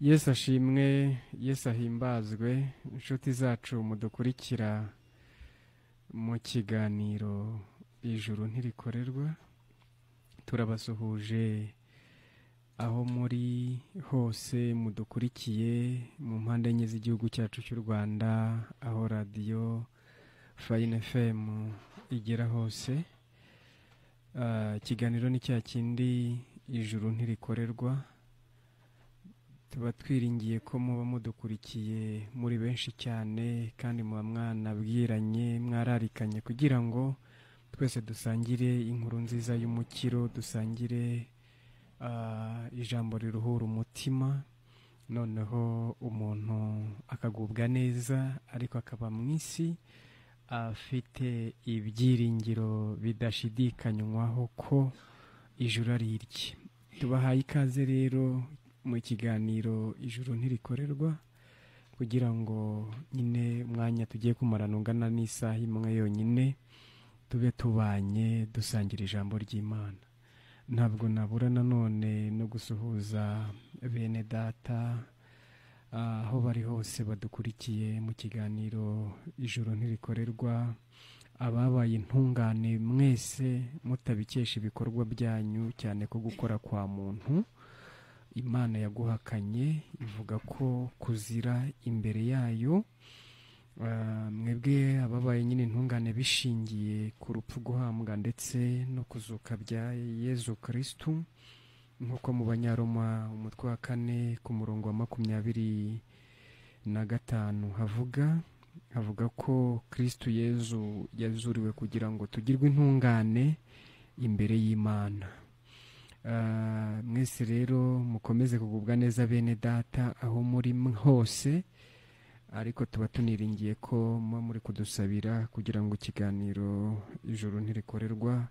Yesu ashimwe, Yesu ahimbazwe, inshuti zacu mudukurikira mu kiganiro ijuru ntirikorerwa, turabasuhuje aho muri hose mudukurikiye mu mpande enye z'igihugu cyacu cy'u Rwanda, aho radiyo Fine FM igera hose. Ikiganiro ni cya kindi ijuru ntirikorerwa, tuba twiringiye ko muba mudukurikiye muri benshi cyane kandi muba mwanabwiranye mwararikanye kugira ngo twese dusangire inkuru nziza y'umukiro, dusangire ijambo riruhura umutima, noneho umuntu akagubwa neza ariko akaba mu isi afite ibyiringiro bidashidikanywaho ko ijuru ari irye. Tubahaye ikaze rero mu kiganiro ijuru ntirikorerwa kugira ngo nyine umwanya tugiye kumarana ungana n'isaha imwe yonyine tube tubanye dusangira ijambo ry'Imana. Ntabwo nabura nanone no gusuhuza bene data aho bari hose badukurikiye mu kiganiro ijuru ntirikorerwa, ababaye intungane mwese mutabikesha ibikorwa byanyu, cyane ko gukora kwa muntu Imana yaguhakanye ivuga ko kuzira imbere yayo. Mwebwe ababaye nyine intungane bishingiye ku rupfu, guhambwa ndetse no kuzuka bya Yezu Kristu, nk'uko mu Banyaroma umutwe wa 4 ku murongo wa 25 havuga ko Kristu Yezu yazuriwe kugira ngo tugirwe intungane imbere y'Imana. Mwese rero mukomeze kugubwa neza bene data aho muri hose, ariko tuba tuniringiye ko muri kudusabira kugira ngo ikiganiro ijuru ntirikorerwa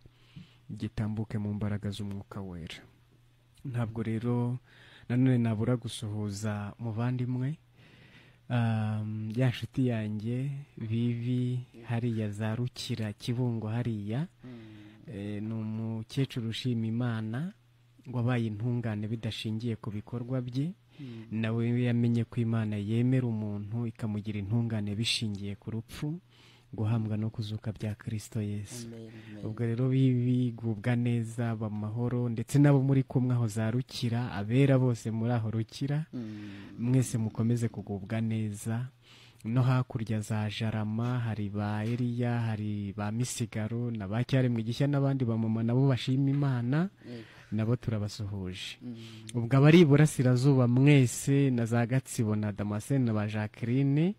gitambuke mu mbaraga z'umwuka wera. Ntabwo rero nanone nabura gusuhuza muvandimwe, ya nshuti yanjye Vivi hariya za Rukira Kibungo hariya, ni umukecuru ushima Imana wabaye intungane bidashingiye ku bikorwa bye. Nawe yamenye ko Imana yemera umuntu ikamugira intungane bishingiye ku rupfu, guhambwa no kuzuka bya Kristo Yesu. Ubwo rero bigubwa neza bamahoro, ndetse nabo muri kumwe aho za Rukira, abera bose muri aho Rukira, mwese mukomeze kugubwa neza. No hakurya za Jarama hari ba Eliya, hari ba Misigaro na ba Cyaremwe Gishya n'abandi bamama nabo bashima Imana, nabo turabasuhuje. Ubwo abari iburasirazuba mwese na za Gatsibo na Damascene na ba Jacqueline,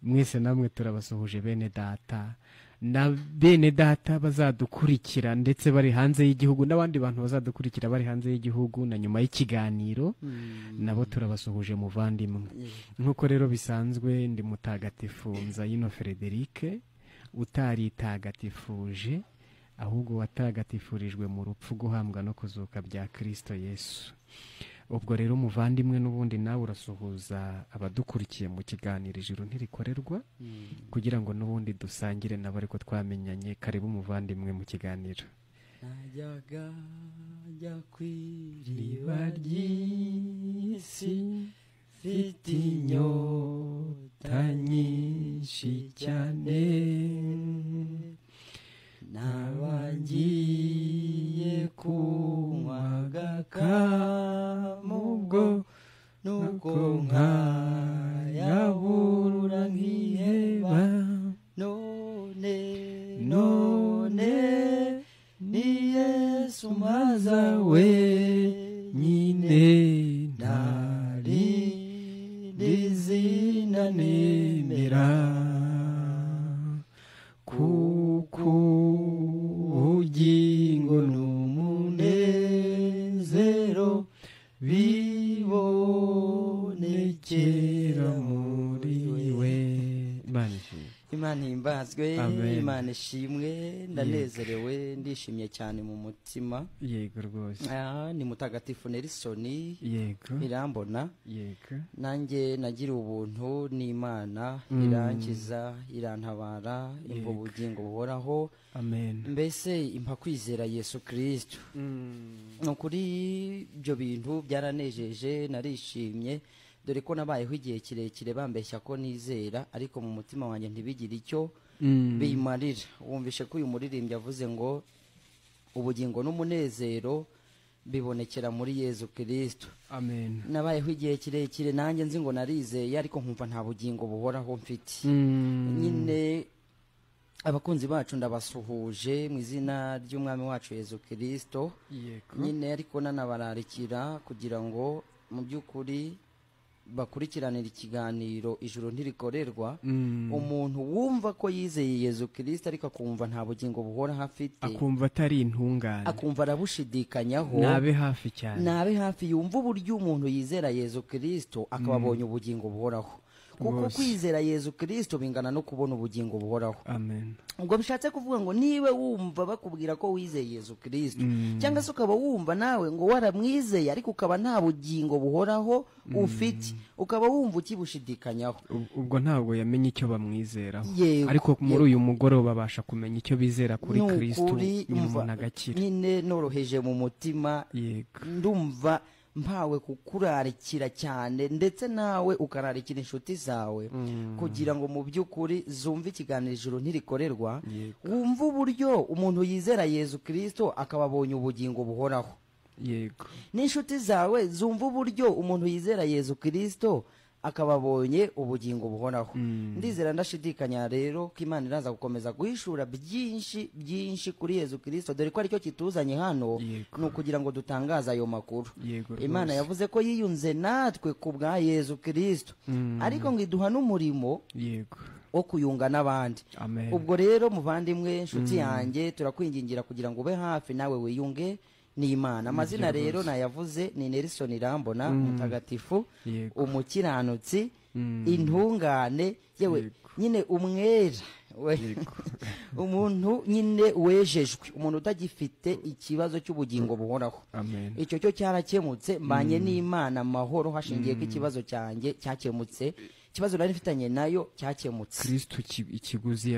mwese namwe turabasuhuje bene data, na bene data bazadukurikira ndetse bari hanze y'igihugu, n'abandi bantu bazadukurikira bari hanze y'igihugu na nyuma y'ikiganiro, nabo turabasuhuje muvandimwe. Nk'uko rero bisanzwe, ndi mutagatifu Nzayino Frederic utaritagatifuje, ahubwo watagatifurijwe mu rupfu, guhambwa no kuzuka bya Kristo Yesu. Ubwo rero muvandimwe n'ubundi nawe urasuhuza abadukurikiye mu kiganiro ijuru ntirikorerwa kugira ngo n'ubundi dusangire nabo ariko twamenyanye. Karibu muvandimwe mu kiganiro. Najyaga njya kw'iriba ry'isi, mfite inyota nyinshi cyane, nabangiye kunywa agakamo, nuko nkayabura nkiheba, none ni Yesu maza wenyine, ntari ndizina nemera, kuko ubugingo n'umunezero bibonekera muri we. Imana himbazwe, Amen. Imana ishimwe, ndanezerewe, ndishimye cyane mu mutima. yego rwose, Ni mutagatifu Nelson yego, irambona, yego, nanjye nagira ubuntu n'Imana irankiza, irantabara, impa ubugingo buhoraho, amen. mbese impa kwizera Yesu Kristo. Nukuri ibyo bintu byaranejeje, narishimye, dore ko nabayeho igihe kirekire bambeshya ko nizera, ariko mu mutima wanjye ntibigire icyo bimarira. Wumvishe ko uyu muririmbyi avuze ngo ubugingo n'umunezero bibonekera muri Yesu Kristo. Amen. Nabayeho igihe kirekire nanjye nzi ngo narizeye, ariko nkumva nta bugingo buhoraho mfite. Nyine abakunzi bacu ndabasuhuje mu izina ry'umwami wacu Yesu Kristo. Yego. Nyine ariko nanabararikira kugira ngo mu by'ukuri bakurikiranira ikiganiro ijuru ntirikorerwa. Umuntu wumva ko yizeye Yesu Kristo ariko akumva nta bugingo buhoraho afite, akumva atari intungane, akumva arabushidikanyaho, nabe hafi cyane, nabe hafi yumva uburyo umuntu yizera Yesu Kristo akaba abonye ubugingo buhoraho. Kuko kwizera Yesu Kristo bingana no kubona ubugingo buhoraho. amen. Ubwo bishatse kuvuga ngo niwe wumva bakubwira ko wizeye Yesu Kristo, cyangwa se ukaba wumva nawe ngo waramwizeye ariko ukaba nta bugingo buhoraho ufite, ukaba wumva ukibushidikanyaho, ubwo ntabwo yamenye icyo bamwizeraho. Yego, ariko muri uyu mugoroba babasha kumenya icyo bizera kuri Kristo, nukuri umuntu agakira. nyine noroheje mu mutima, Yego. ndumva mpawe kukurarikira cyane, ndetse nawe ukararikira inshuti zawe, kugira ngo mu by'ukuri zumve ikiganiro ijuru ntirikorerwa, wumve uburyo umuntu yizera Yesu Kristo akaba abonye ubugingo buhoraho. Yego. N'inshuti zawe zumva uburyo umuntu yizera Yesu Kristo akaba abonye ubugingo buhoraho. Ndizera ndashidikanya rero ko Imana iraza gukomeza guhishura byinshi byinshi kuri Yesu Kristo, dore ko aricyo kituzanye hano, ni ukugira ngo dutangaze ayo makuru. Imana yavuze ko yiyunze natwe ku bwa Yesu Kristo, ariko ngo iduha n'umurimo wo kuyunga n'abandi. Ubwo rero muvandimwe, nshuti yanjye, turakwingingira kugira ngo ube hafi nawe wiyunge n'Imana. Amazina rero nayavuze ni Nelson Irambona, mutagatifu, umukiranutsi, intungane, yewe nyine umwera, umuntu nyine wejejwe, umuntu utagifite ikibazo cy'ubugingo buhoraho. Icyo cyo cyarakemutse, mbanye n'Imana amahoro, hashingiye ko ikibazo cyanjye cyakemutse, ikibazo nari mfitanye nayo cyakemutse. Kristo ikiguzi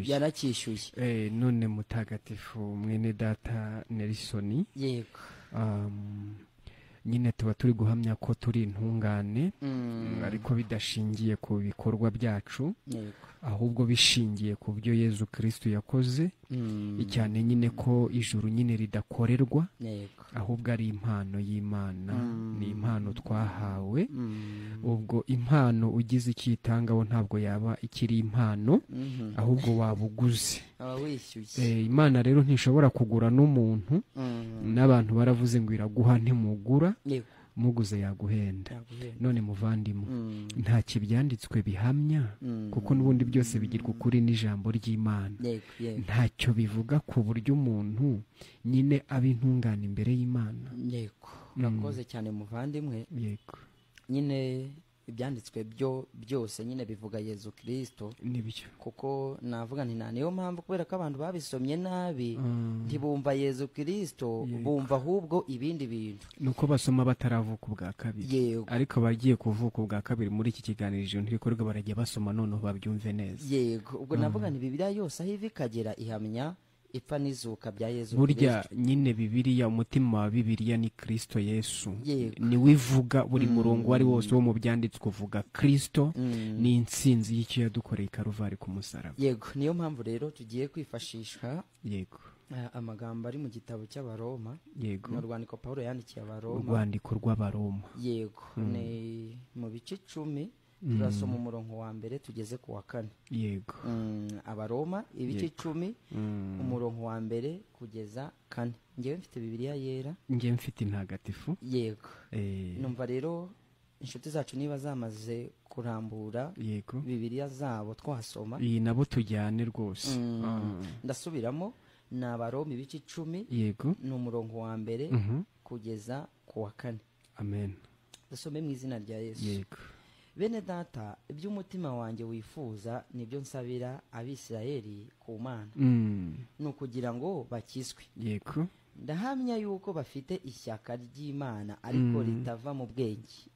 yaracyishyuye. None mutagatifu mwene data Nelson, yego, nyine tuba turi guhamya ko turi intungane, ariko bidashingiye ku bikorwa byacu, ahubwo bishingiye ku byo Yesu Kristo yakoze, cyane nyine ko ijuru nyine ridakorerwa, ahubwo ari impano y'Imana, ni impano twahawe. Ubwo impano ugize icyitangaho ntabwo yaba ikiri impano, ahubwo wabuguze. Imana rero ntishobora kugura n'umuntu, n'abantu baravuze ngo iraguha ntimugura, muguze yaguhenda. None muvandimwe, nta kibyanditswe bihamya, kuko n'ubundi byose bigirwa ukuri n'ijambo ry'Imana. Ntacyo bivuga ku buryo umuntu nyine aba intungane imbere y'Imana. Yego, urakoze cyane muvandimwe. Yego. Nyine ibyanditswe byose nyine bivuga Yesu Kristo, nibyo. kuko navuga nti niyo mpamvu, kubera ko abantu babisomye nabi, ntibumva Yesu Kristo, bumva ahubwo ibindi bintu. Nuko basoma bataravuka ubwa kabiri, ariko bagiye kuvuka ubwa kabiri muri iki kiganiro ijuru ntirikorerwa baragiye basoma noneho babyumve neza. Yego, ubwo navuga nti Bibiliya yose aho iva ikagera ihamya ipfa n'izuka bya Yesu Kristo. Burya nyine Bibiliya, umutima wa Bibiliya ni Kristo Yesu, niwe ivuga. Buri murongo wari wose wo mu byanditswe uvuga Kristo, ni intsinzi y'icyo yadukoreye i Karuvari ku musaraba. Yego, niyo mpamvu rero tugiye kwifashisha amagambo ari mu gitabo cy'Abaroma. Yego. Mu rwandiko Pawulo yandikiye Abaroma, urwandiko rw'Abaroma. Yego. Ni mu bice 10, turasoma umurongo wa mbere tugeze ku wa 4. Yego. Abaroma ibice 10, umurongo wa mbere kugeza 4. Ngewe mfite Bibiliya yera, ngewe mfite intagatifu. Yego. Numva rero inshuti zacu niba zamaze kurambura Bibiliya zabo twasoma, iyi nabo tujyane rwose. Ndasubiramo, ni Abaroma ibice 10, yego, ni umurongo wa mbere kugeza ku wa 4. Amen. Dusome mu izina rya Yesu. Yego. bene data iby'umutima wanjye wifuza nibyo nsabira abisirayeli ku mana, ni ukugira ngo bakizwe. yego ndahamya yuko bafite ishyaka ry'Imana ariko ritava mu bwenge,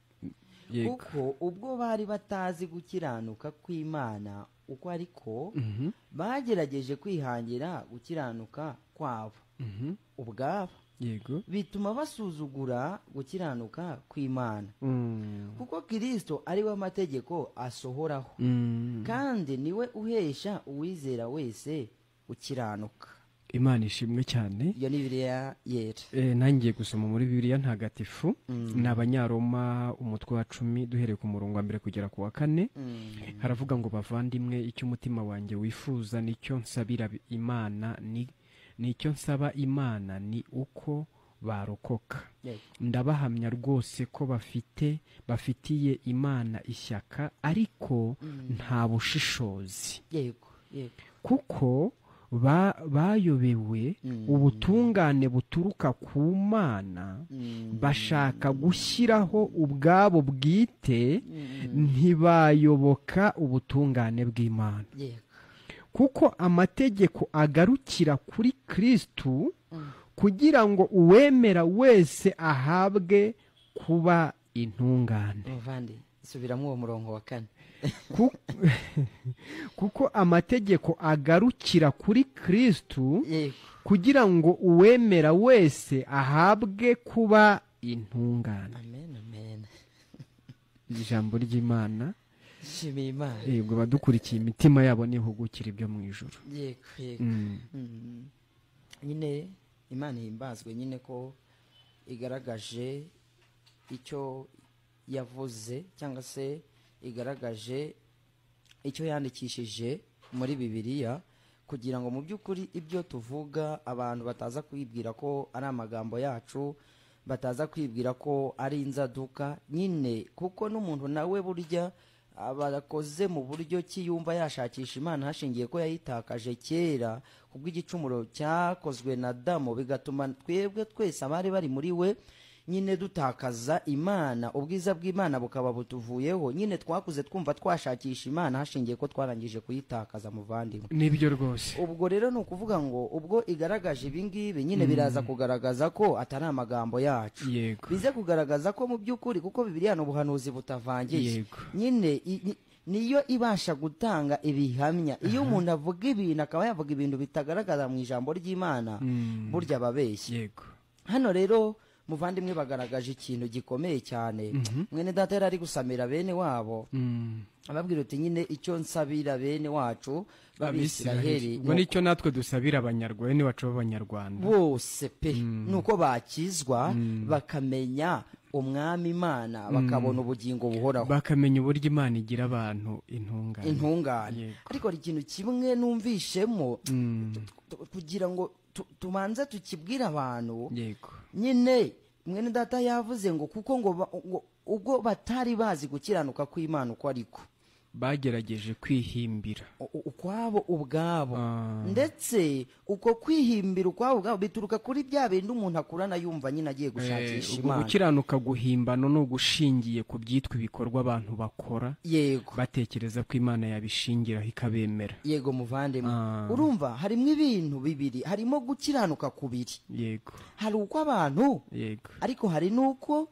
yego kuko ubwo bari batazi gukiranuka kw'Imana uko ariko, bagerageje kwihangira gukiranuka kwabo ubwabo, yego bituma basuzugura gukiranuka kw'Imana. kuko Kristo ari we amategeko asohoraho, kandi niwe uhesha uwizera wese gukiranuka. Imana ishimwe cyane. iyo ni Bibiliya yera. nangiye gusoma muri Bibiliya ntagatifu ni Abanyaroma umutwe wa 10 duhereye ku murongo wa 1 kugera ku wa 4. haravuga ngo bavandimwe, icyo umutima wanjye wifuza nicyo nsabira Imana, nicyo nsaba Imana ni uko barokoka. ndabahamya rwose ko bafitiye Imana ishyaka ariko nta bushishozi, yego kuko bayobewe ubutungane buturuka ku Mana, bashaka gushyiraho ubwabo bwite, ntibayoboka ubutungane bw'Imana. kuko amategeko agarukira kuri Kristo kugira ngo uwemera wese ahabwe kuba intungane. subiramo uwo murongo wa 4. kuko amategeko agarukira kuri Kristo kugira ngo uwemera wese ahabwe kuba intungane. amen. ijambo ry'Imana. shimiye Imana. yego badukurikiye imitima yabo nihugukira ibyo mu ijuru. yego nyine Imana himbazwe nyine ko igaragaje icyo yavuze, cyangwa se igaragaje icyo yandikishije muri Bibiliya, kugira ngo mu by'ukuri ibyo tuvuga abantu bataza kwibwira ko ari amagambo yacu, bataza kwibwira ko ari inzaduka nyine, kuko n'umuntu nawe burya abakoze mu buryo kiyumva yashakisha Imana hashingiye ko yayitakaje kera kubw'igicumuro cyakozwe na Adamu, bigatuma twebwe twese abari bari muri we nyine dutakaza Imana, ubwiza bw'Imana bukaba butuvuyeho. nyine twakuze twumva twashakisha Imana hashingiye ko twarangije kuyitakaza. muvandimwe, nibyo rwose. ubwo rero ni ukuvuga ngo ubwo igaragaje ibi ngibi nyine biraza kugaragaza ko atari amagambo yacu, yego bize kugaragaza ko mu by'ukuri, kuko Bibiliya ni ubuhanuzi butavangiye, nyine niyo ibasha gutanga ibihamya. iyo umuntu avuga ibintu akaba yavuga ibintu bitagaragara mu ijambo ry'Imana, burya ababeshya. yego hano rero muvandimwe bagaragaje ikintu gikomeye cyane. mwene data yari ari gusamira bene wabo, ababwira uti nyine icyo nsabira bene wacu b'Abisiraheli, ubwo nicyo natwe dusabira abanyarwanda bacu b'Abanyarwanda bose pe, nuko bakizwa bakamenya umwami Imana, bakabona ubugingo buhoraho, bakamenya uburyo Imana igira abantu intungane. ariko ikintu kimwe numvishemo kugira ngo tumanza tukibwira abantu, nyine mwene data yavuze ngo kuko ngo ubwo batari bazi gukiranuka kw'Imana uko ariko, bagerageje kwihimbira ukwabo ubwabo. ndetse uko kwihimbira ukwabo ubwabo bituruka kuri bya bindi umuntu akurana yumva nyine agiye gushakisha Imana. gukiranuka guhimbano no gushingiye ku byitwa ibikorwa abantu bakora, yego batekereza ko Imana yabishingiraho ikabemera. yego muvandimwe, urumva harimo ibintu bibiri, harimo gukiranuka kubiri. yego hari uko abantu, yego ariko hari n'uko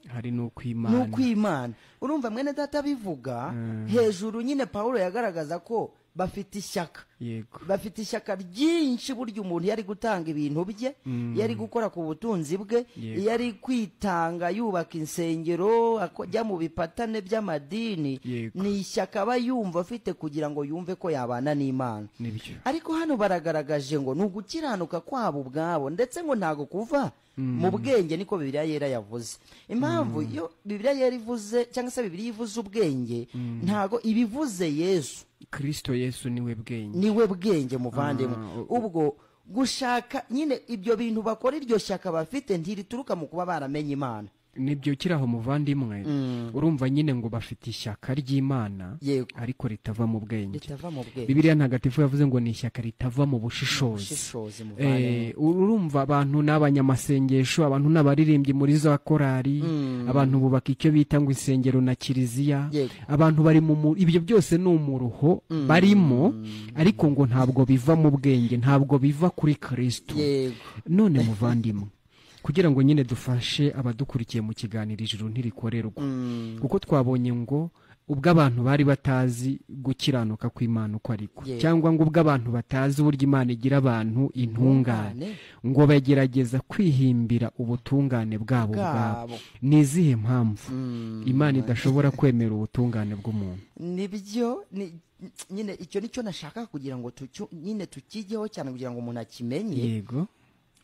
Imana. urumva mwene data bivuga hejuru nyine Pawulo yagaragaza ko bafite ishyaka, bafite ishyaka ryinshi. burya umuntu yari gutanga ibintu bye, yari gukora ku butunzi bwe, yari kwitanga yubaka insengero, ajya mu bipatane by'amadini, ni ishyaka aba yumva afite kugira ngo yumve ko yabana n'Imana. ariko hano baragaragaje ngo ni ugukiranuka kwabo ubwabo, ndetse ngo ntago kuva mu bwenge, niko Bibiliya yera yavuze. impamvu iyo Bibiliya yera ivuze, cyangwa se Bibiliya ivuze ubwenge, ntago ibivuze Yesu. Kristo Yesu niwe bwenge muvandimwe. ubwo gushaka nyine ibyo bintu bakora, iryo shyaka bafite ntirituruka mu kuba baramenye Imana, nibyo kiraho muvandimwe urumva nyine ngo bafite ishyaka ry'Imana Yego. ariko ritava mu bwenge. ritava mu bwenge. Bibiliya ntagatifu yavuze ngo ni ishyaka ritava mu bushishozi. Ubushishozi muvandimwe. Urumva abantu n'abanyamasengesho, abantu n'abaririmbyi muri za korari, abantu bubaka icyo bita ngo insengero na kiliziya, Yego. abantu bari ibyo byose ni umuruho barimo, ariko ngo ntabwo biva mu bwenge, ntabwo biva kuri Kristo. Yego. None muvandimwe, kugira ngo nyine dufashe abadukurikiye mu kiganiro ijuru ntirikorerwa, kuko twabonye ngo ubwo abantu bari batazi gukiranuka kw'Imana uko ariko, Yego. cyangwa ngo ubwo abantu batazi uburyo Imana igira abantu intungane, ngo bagerageza kwihimbira ubutungane bwabo ubwabo. Ni izihe mpamvu Imana idashobora kwemera ubutungane bw'umuntu? Nibyo nyine icyo nicyo nashaka kugira ngo nyine tukigeho cyane kugira ngo umuntu akimenye. Yego.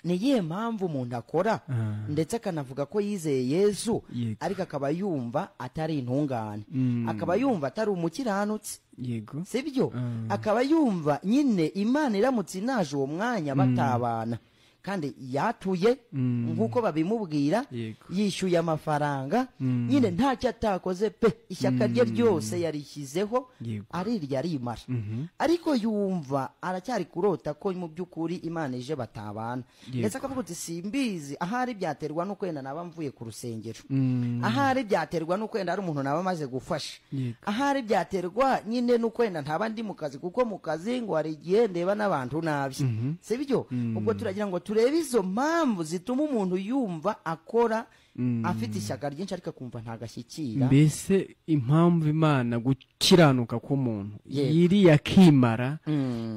Ni iyihe mpamvu umuntu akora ndetse akanavuga ko yizeye Yesu, Yego. ariko akaba yumva atari intungane, akaba yumva atari umukiranutsi. Yego. Sibyo? Akaba yumva nyine Imana iramutse inaje uwo mwanya batabana, kandi yatuye nk'uko babimubwira, Yego. yishyuye amafaranga, nyine ntacyo atakoze pe, ishyaka rye ryose yarishyizeho, Yego. arirya arimara, ariko yumva aracyari kurota ko mu by'ukuri Imana ije batabana. Yego. Ndetse akavuga ati simbizi, ahari byaterwa n'uko wenda naba mvuye ku rusengero, ahari byaterwa n'uko wenda hari umuntu naba amaze gufasha, Yego. ahari byaterwa nyine n'uko wenda ntaba ndi mu kazi, kuko mu kazi ngo hari igihe ndeba n'abantu nabi. Sibyo? Ubwo turagira ngo turebe izo mpamvu zituma umuntu yumva akora afite ishyaka ryinshi ariko akumva ntagashyikira. Mbese impamvu Imana gukiranuka k'umuntu Yego. yiri yakimara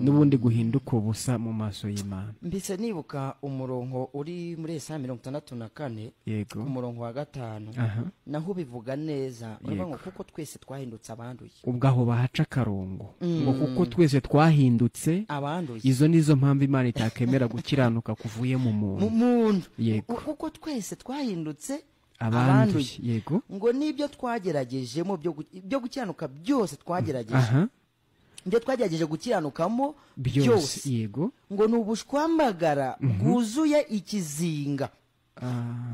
n'ubundi guhinduka ubusa mu maso y'Imana. Mbese nibuka umurongo uri muri Yesaya 64, Yego. umurongo wa 5, Aha. naho bivuga neza, uravuga ngo Yego. kuko twese twahindutse abanduye. Ubwo aho bahaca akarongo ngo kuko twese twahindutse, Abanduye. izo nizo mpamvu Imana itakemera gukiranuka kuvuye mu muntu. Muntu. Yego. Kuko twese twahindutse Abanduye. Yego. ngo nibyo twageragejemo byo gukiranuka byose twagerageje. Aha. Ibyo twagerageje gukiranukamo Byose. byose Yego. ngo ni ubushwambagara bwuzuye ikizinga,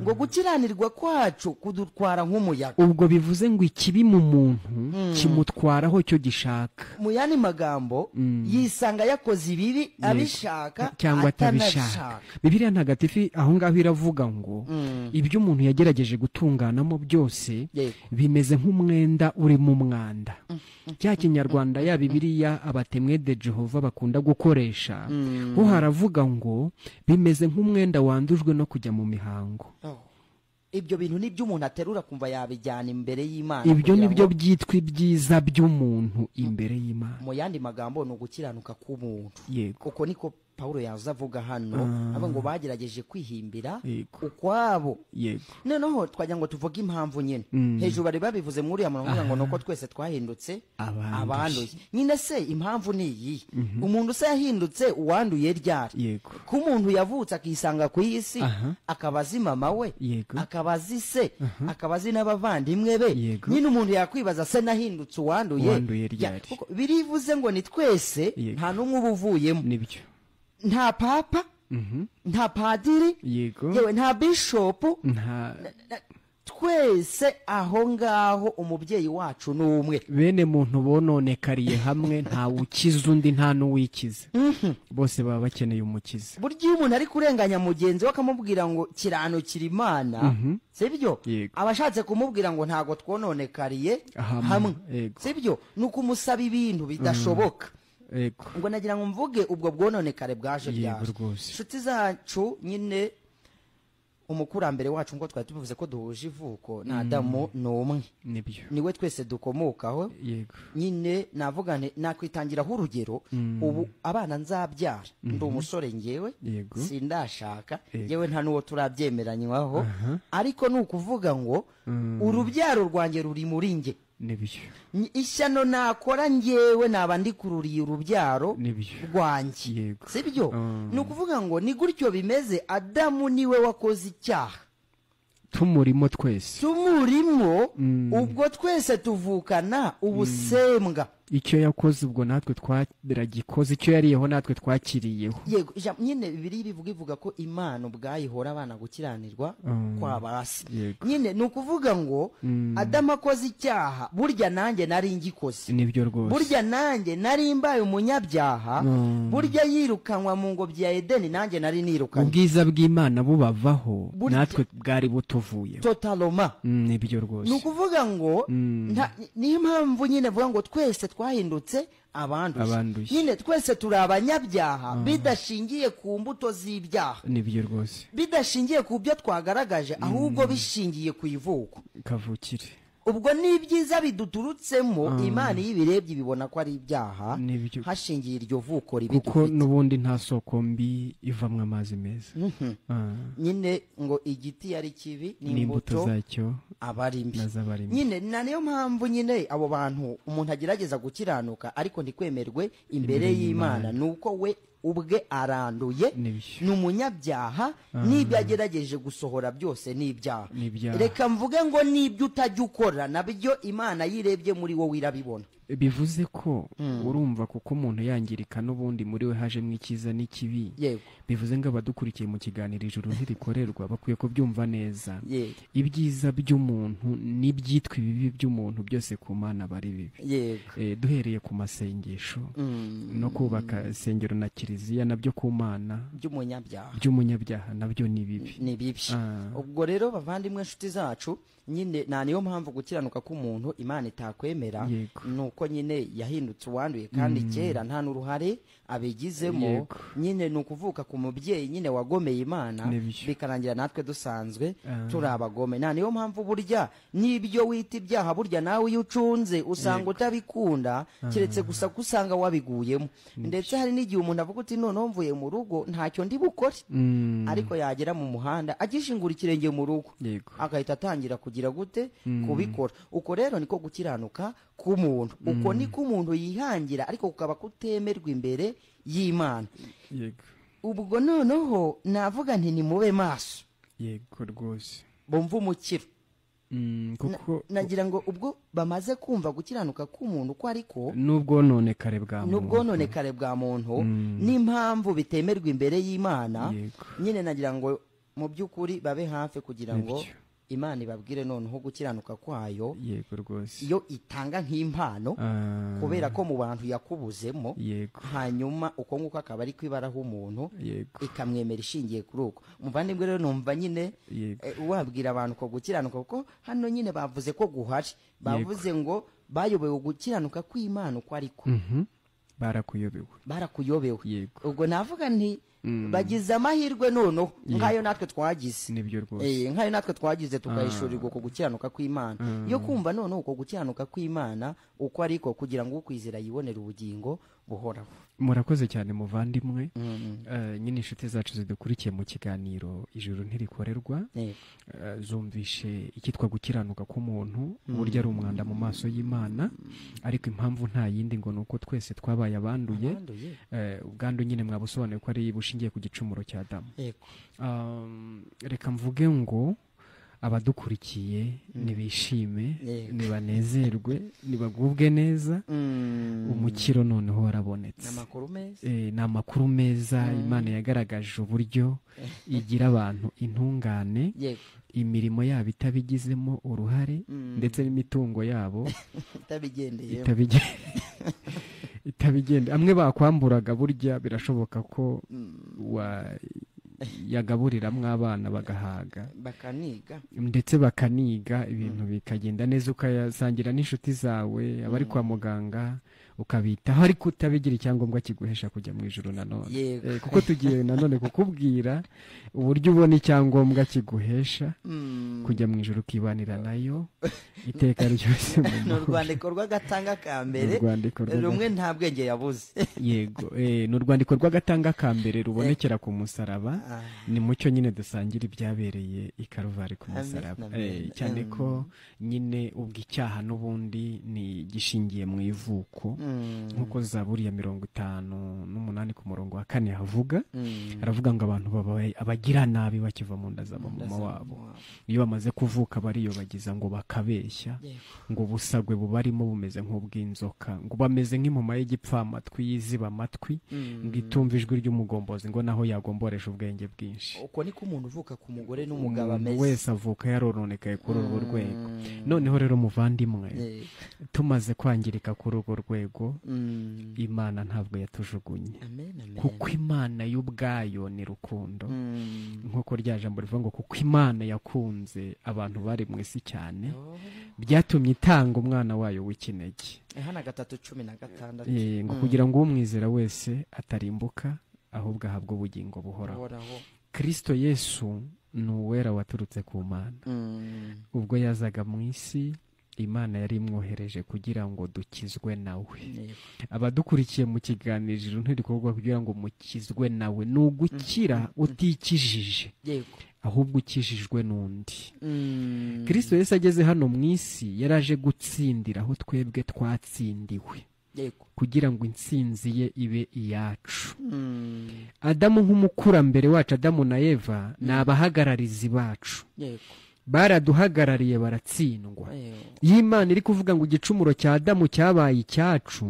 ngo gukiranirwa kwacu kudutwara nk'umuyaga. Ubwo bivuze ngo ikibi mu muntu kimutwaraho cyo gishaka, Mu yandi magambo yisanga yakoze ibibi abishaka cyangwa atabishaka. Bibiliya ntagatifu aho ngaho iravuga ngo ibyo umuntu yagerageje gutunganamo byose Yego. bimeze nk'umwenda uri mu mwanda. Cya Kinyarwanda ya Bibiliya abatemwe de Jehova bakunda gukoresha, ho haravuga ngo bimeze nk'umwenda wandujwe no kujya mu mihango. Ibyo bintu nibyo umuntu aterura kumva yabijyana imbere y'Imana. Ibyo kugira nibyo ngo- byitwa ibyiza by'umuntu imbere y'Imana. mu yandi magambo ni ugukiranuka k'umuntu. Yego. Uko niko Pawulo yaza avuga hano, avuga ngo bagerageje kwihimbira Yego. ukwabo. Yego. Noneho twagira ngo tuvuge impamvu nyine. Hejuru bari babivuze muri uriya murongo ngo nuko twese twahindutse abanduye. Nyine se impamvu ni iyi. Umuntu se yahindutse uwanduye ryari? Yego. Ko umuntu yavutse akisanga ku isi, akaba azi mama we, Yego. akaba azi se, akaba azi n'abavandimwe be. Yego. Nyine umuntu yakwibaza se nahindutse uwanduye ryari? Kuko birivuze ngo ni twese, Yego. nta n'umwe uba uvuyemo. Nibyo. Nta papa, nta padiri, Yego. yewe nta bishopu, Nta twese aho ngaho umubyeyi wacu ni umwe. bene muntu bononekariye hamwe, nta ukiza undi nta n'uwikiza. Bose baba bakeneye umukiza. Burya iyo umuntu ari kurenganya mugenzi we akamubwira ngo kiranukira Imana, sibyo? Yego. aba ashatse kumubwira ngo ntago twononekariye hamwe, Yego. sibyo? ni ukumusaba ibintu bidashoboka. Yego. ngo nagira ngo mvuge ubwo bwononekare bwaje Yego byaje. rwose. Inshuti zacu nyine umukurambere wacu ngo twari tubivuze ko duhuje ivuko na Adamu ni umwe, Nibyo. niwe twese dukomokaho. Yego. Nyine navuga nti nakwitangiraho urugero. Ubu abana nzabyara, ndi umusore ngewe, Yego. sindashaka, Yego. yewe nta n'uwo turabyemeranywaho, ariko ni ukuvuga ngo urubyaro rwanjye ruri muri nge. Nibyo. Ishyano nakora ngewe naba ndikururiye urubyaro Nibyo. rwanjye, Yego. sibyo? ni ukuvuga ngo ni gutyo bimeze. Adamu niwe wakoze icyaha, Tumurimo twese. tumurimo. Ubwo twese tuvukana ubusembwa. icyo yakoze ubwo natwe twaragikoze, icyo yariyeho natwe twakiriyeho. yego nyine Bibiliya ivuga ko Imana ubwayihora abana gukiranirwa kwa basi. Nyine ni ukuvuga ngo Adamu akoze icyaha, burya nanjye nari ngikoze. Nibyo rwose. Burya nanjye nari mbaye umunyabyaha, burya yirukanwa mu ngobyi ya Edeni, nanjye nari nirukanye. Ubwiza bw'Imana bubavaho, natwe bwari butuvuye. Totaloma. Nibyo rwose. Ni ukuvuga ngo niyo mpamvu nyine vuga ngo twese twahindutse abanduye. Nyine twese turi abanyabyaha bidashingiye ku mbuto z'ibyaha. Nibyo rwose. Bidashingiye ku byo twagaragaje, ahubwo bishingiye ku ivuko kavukire. Ubwo ni byiza biduturutsemo, Imana iyo ibirebye ibibona ko ari ibyaha, hashingiye iryo vuko ribi dufite. Kuko n'ubundi nta soko mbi ivamwo amazi meza. Nyine ngo igiti yari kibi n'imbuto zacyo aba ari mbi. Nyine niyo mpamvu nyine abo bantu umuntu agerageza gukiranuka ariko ntikwemerwe imbere y'Imana, nuko we ubwe aranduye, ni umunyabyaha, n'ibyo agerageje gusohora byose ni ibyaha. Reka mvuge ngo n'ibyo utajya ukora nabyo Imana yirebye muri wowe irabibona. Bivuze ko urumva kuko umuntu yangirika n'ubundi muri we hajemo icyiza n'ikibi. Bivuze ngo abadukurikiye mu kiganiro ijuru ntirikorerwa bakwiye kubyumva neza. Ibyiza by'umuntu n'ibyitwa ibibi by'umuntu byose ku Mana bari bibi. Duhereye ku masengesho no kubaka isengero na kiliziya nabyo ku Mana by'umunyabyaha nabyo ni bibi. Ubwo rero bavandimwe inshuti zacu, nyine niyo mpamvu gukiranuka k'umuntu Imana itakwemera, nuko nyine yahindutse uwanduye kandi kera nta n'uruhare abigizemo. Nyine ni ukuvuka ku mubyeyi nyine wagomeye Imana, bikarangira natwe dusanzwe turi abagome. Niyo mpamvu burya n'ibyo wita ibyaha burya nawe iyo ucunze usanga utabikunda, keretse gusa ko usanga wabiguyemo. Ndetse hari n'igihe umuntu avuga uti noneho mvuye mu rugo ntacyo ndi bukore, ariko yagera mu muhanda agishingura ikirenge mu rugo agahita atangira kugira gute kubikora. Uko rero niko gukiranuka k'umuntu, uko niko umuntu yihangira, ariko kukaba kutemerwa imbere y'Imana. Ubwo noneho navuga nti nimube maso. Yego rwose. Bumva umukiro. Kuko nagira ngo ubwo bamaze kumva gukiranuka k'umuntu ko ariko n'ubwononekare bwa muntu n'impamvu bitemerwa imbere y'Imana, nyine nagira ngo mu by'ukuri babe hafi kugira ngo Imana ibabwire noneho gukiranuka kwayo. Yego rwose. Iyo itanga nk'impano kubera ko mu bantu yakubuzemo, hanyuma uko nguko akaba ari kwibaraho umuntu, ikamwemera ishingiye kuri uko. Muvandimwe rero numva nyine wabwira abantu ko gukiranuka, kuko hano nyine bavuze ko guhari, bavuze ngo bayobewe gukiranuka kw'Imana uko ariko. Barakuyobewe. Ubwo navuga nti bagize amahirwe noneho nk'ayo natwe twagize. Nibyo rwose. Nk'ayo natwe twagize tukahishurirwa uko gukiranuka kw'Imana. Yo kumva noneho uko gukiranuka kw'Imana uko ariko, kugira ngo ukwizera yibonere ubugingo buhoraho. Murakoze cyane muvandimwe. Nyine inshuti zacu zidukurikiye mu kiganiro ijuru ntirikorerwa, zumvishe ikitwa gukiranuka k'umuntu uburyo ari umwanda mu maso y'Imana, ariko impamvu nta yindi ngo nuko twese twabaye abanduye. Ubwandu nyine mwabusobanuye ko ari bushingiye ku gicumuro cya Adamu. Reka mvuge ngo abadukurikiye nibishime, nibanezerwe, nibagubwe neza. Umukiro noneho warabonetse. Ni amakuru meza. Imana yagaragaje uburyo igira abantu intungane, imirimo yabo itabigizemo uruhare, ndetse n'imitungo yabo itabigende. Amwe bakwamburaga burya birashoboka ko yagaburiramwo abana bagahaga, ndetse bakaniga, ibintu bikagenda neza, ukayasangira n'inshuti zawe abari kwa muganga ukabitaho, ariko utabigira icyangombwa kiguhesha kujya mu ijuru nanone. Kuko tugiye nanone kukubwira uburyo ubona icyangombwa kiguhesha kujya mu ijuru ukibanira nayo iteka ryose. Ni urwandiko rw'agatanga ka mbere, rumwe nta bwenge yabuze. Yego, ni urwandiko rw'agatanga ka mbere rubonekera ku musaraba. Ni mucyo nyine dusangira ibyabereye i Karuvari ku musaraba, cyane ko nyine ubwo icyaha n'ubundi ni gishingiye mu ivuko. nk'uko Zaburi ya 58 ku murongo wa 4 havuga. Aravuga ngo abantu abagira nabi bakiva mu nda za mama wabo, iyo bamaze kuvuka bariyobagiza ngo bakabeshya, ngo ubusagwe bubarimo bumeze nk'ubw'inzoka, ngo bameze nk'impuma y'igipfamatwi yiziba amatwi, ngo itumva ijwi ry'umugombozi, ngo naho yagomboresha ubwenge bwinshi. uko niko umuntu uvuka ku mugore n'umugabo ameze, wese avuka yarononekaye kuri urwo rwego. Noneho rero muvandimwe, tumaze kwangirika kuri urwo rwego, Imana ntabwo yatujugunye, kuko Imana y'ubwayo ni rukundo. Nk'uko rya jambo rivuga ngo kuko Imana yakunze abantu bari mu isi cyane, byatumye itanga umwana wayo w'ikinege. Yohana 3:16 ngo kugira ngo umwizera wese atarimbuka, ahubwo ahabwe ubugingo buhoraho. Kristo Yesu ni uwera waturutse ku Mana. Ubwo yazaga mu isi, Imana yari imwohereje kugira ngo dukizwe nawe. Abadukurikiye mu kiganiro ntirikorwa kugira ngo mukizwe nawe, ni ugukira utikijije, ahubwo ukijijwe n'undi. Kristo Yesu ageze hano mu isi yaraje gutsindira aho twebwe twatsindiwe, kugira ngo intsinzi ye ibe iyacu. Adamu nk'umukurambere wacu, Adamu na Eva ni abahagararizi bacu, baraduhagarariye baratsindwa. Iyo Imana iri kuvuga ngo igicumuro cya Adamu cyabaye icyacu,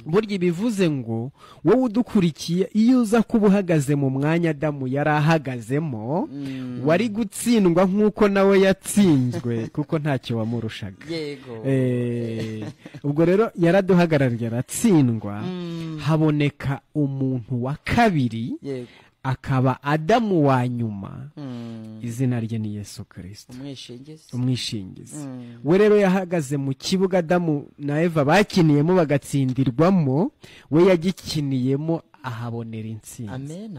burya bivuze ngo wowe udukurikiye, iyo uza kuba uhagaze mu mwanya Adamu yari ahagazemo, wari gutsindwa nk'uko nawe yatsinzwe, kuko ntacyo wamurushaga. Ubwo rero yaraduhagarariye aratsindwa, haboneka umuntu wa kabiri, akaba Adamu wa nyuma. Izina rye ni Yesu Kristo, umwishingizi. We rero yahagaze mu kibuga Adamu na Eva bakiniyemo bagatsindirwamo, we yagikiniyemo ahabonera intsinzi.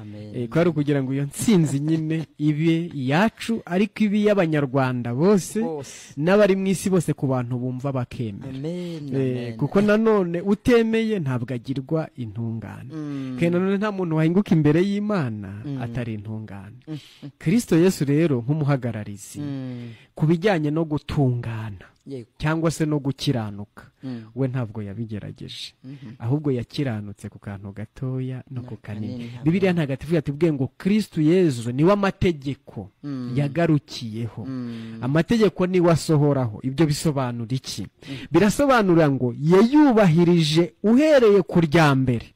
Kwari kugira ngo iyo ntsinzi nyine ibe iyacu, ariko ibe iy'abanyarwanda bose n'abari mu isi bose, ku bantu bumva bakemera. Kuko nanone utemeye ntabwo agirwa intungane, kandi nanone nta muntu wahinguka imbere y'Imana atari intungane. Kristo Yesu rero nk'umuhagararizi ku bijyanye no gutungana cyangwa se no gukiranuka, we ntabwo yabigerageje, ahubwo yakiranutse ku kantu gatoya no ku kanini. Bibiliya ntagatifu yatubwiye ngo Kristo Yesu niwe amategeko yagarukiyeho, amategeko niwe asohoraho. Ibyo bisobanura iki? Birasobanura ngo yayubahirije uhereye ku rya mbere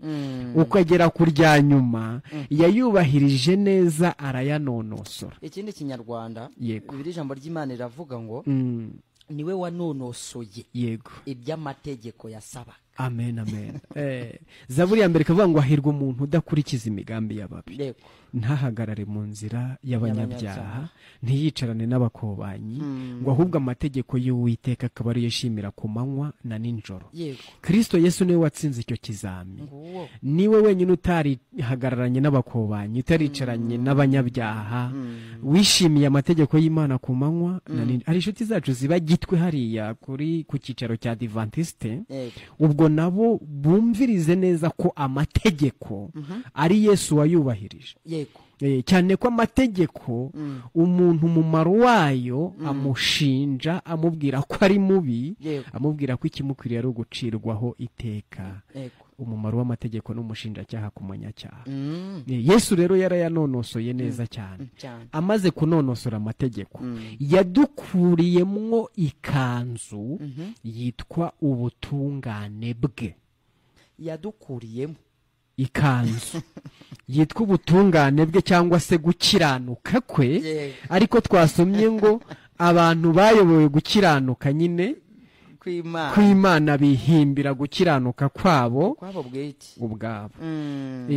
ukagera ku rya nyuma, yayubahirije neza, arayanonosora. Ikindi Kinyarwanda, Bibiliya ijambo ry'Imana riravuga ngo niwe wanonosoye iby'amategeko yasaba. Amen, amen. Zaburi ya mbere ikavuga ngo hahirwa umuntu udakurikiza imigambi y'ababi, ntahagarare mu nzira y'abanyabyaha, ntiyicarane n'abakobanyi, ngo ahubwo amategeko y'Uwiteka akaba ariyo yishimira ku manywa na nijoro. Kristo Yesu niwe watsinze icyo kizami, niwe wenyine utarihagararanye n'abakobanyi, utaricaranye n'abanyabyaha, wishimiye amategeko y'Imana ku manywa na nijoro. Hari inshuti zacu ziba Gitwe hariya ku cyicaro cya Adventiste, ubwo nabo bumvirize neza ko amategeko ari Yesu wayubahirije. Cyane ko amategeko umuntu umumaro wayo amushinja, amubwira ko ari mubi, amubwira ko ikimukwiriye ari ugucirwaho iteka. Umumaro w'amategeko n'umushinjacyaha ku munyacyaha. Yesu rero yarayanonosoye neza cyane. Amaze kunonosora amategeko, yadukuriyemwo ikanzu yitwa ubutungane bwe. Yadukuriyemo ikanzu yitwa ubutungane bwe, cyangwa se gukiranuka kwe. Ariko twasomye ngo abantu bayobowe gukiranuka nyine kw'Imana, bihimbira gukiranuka kwabo ubwabo.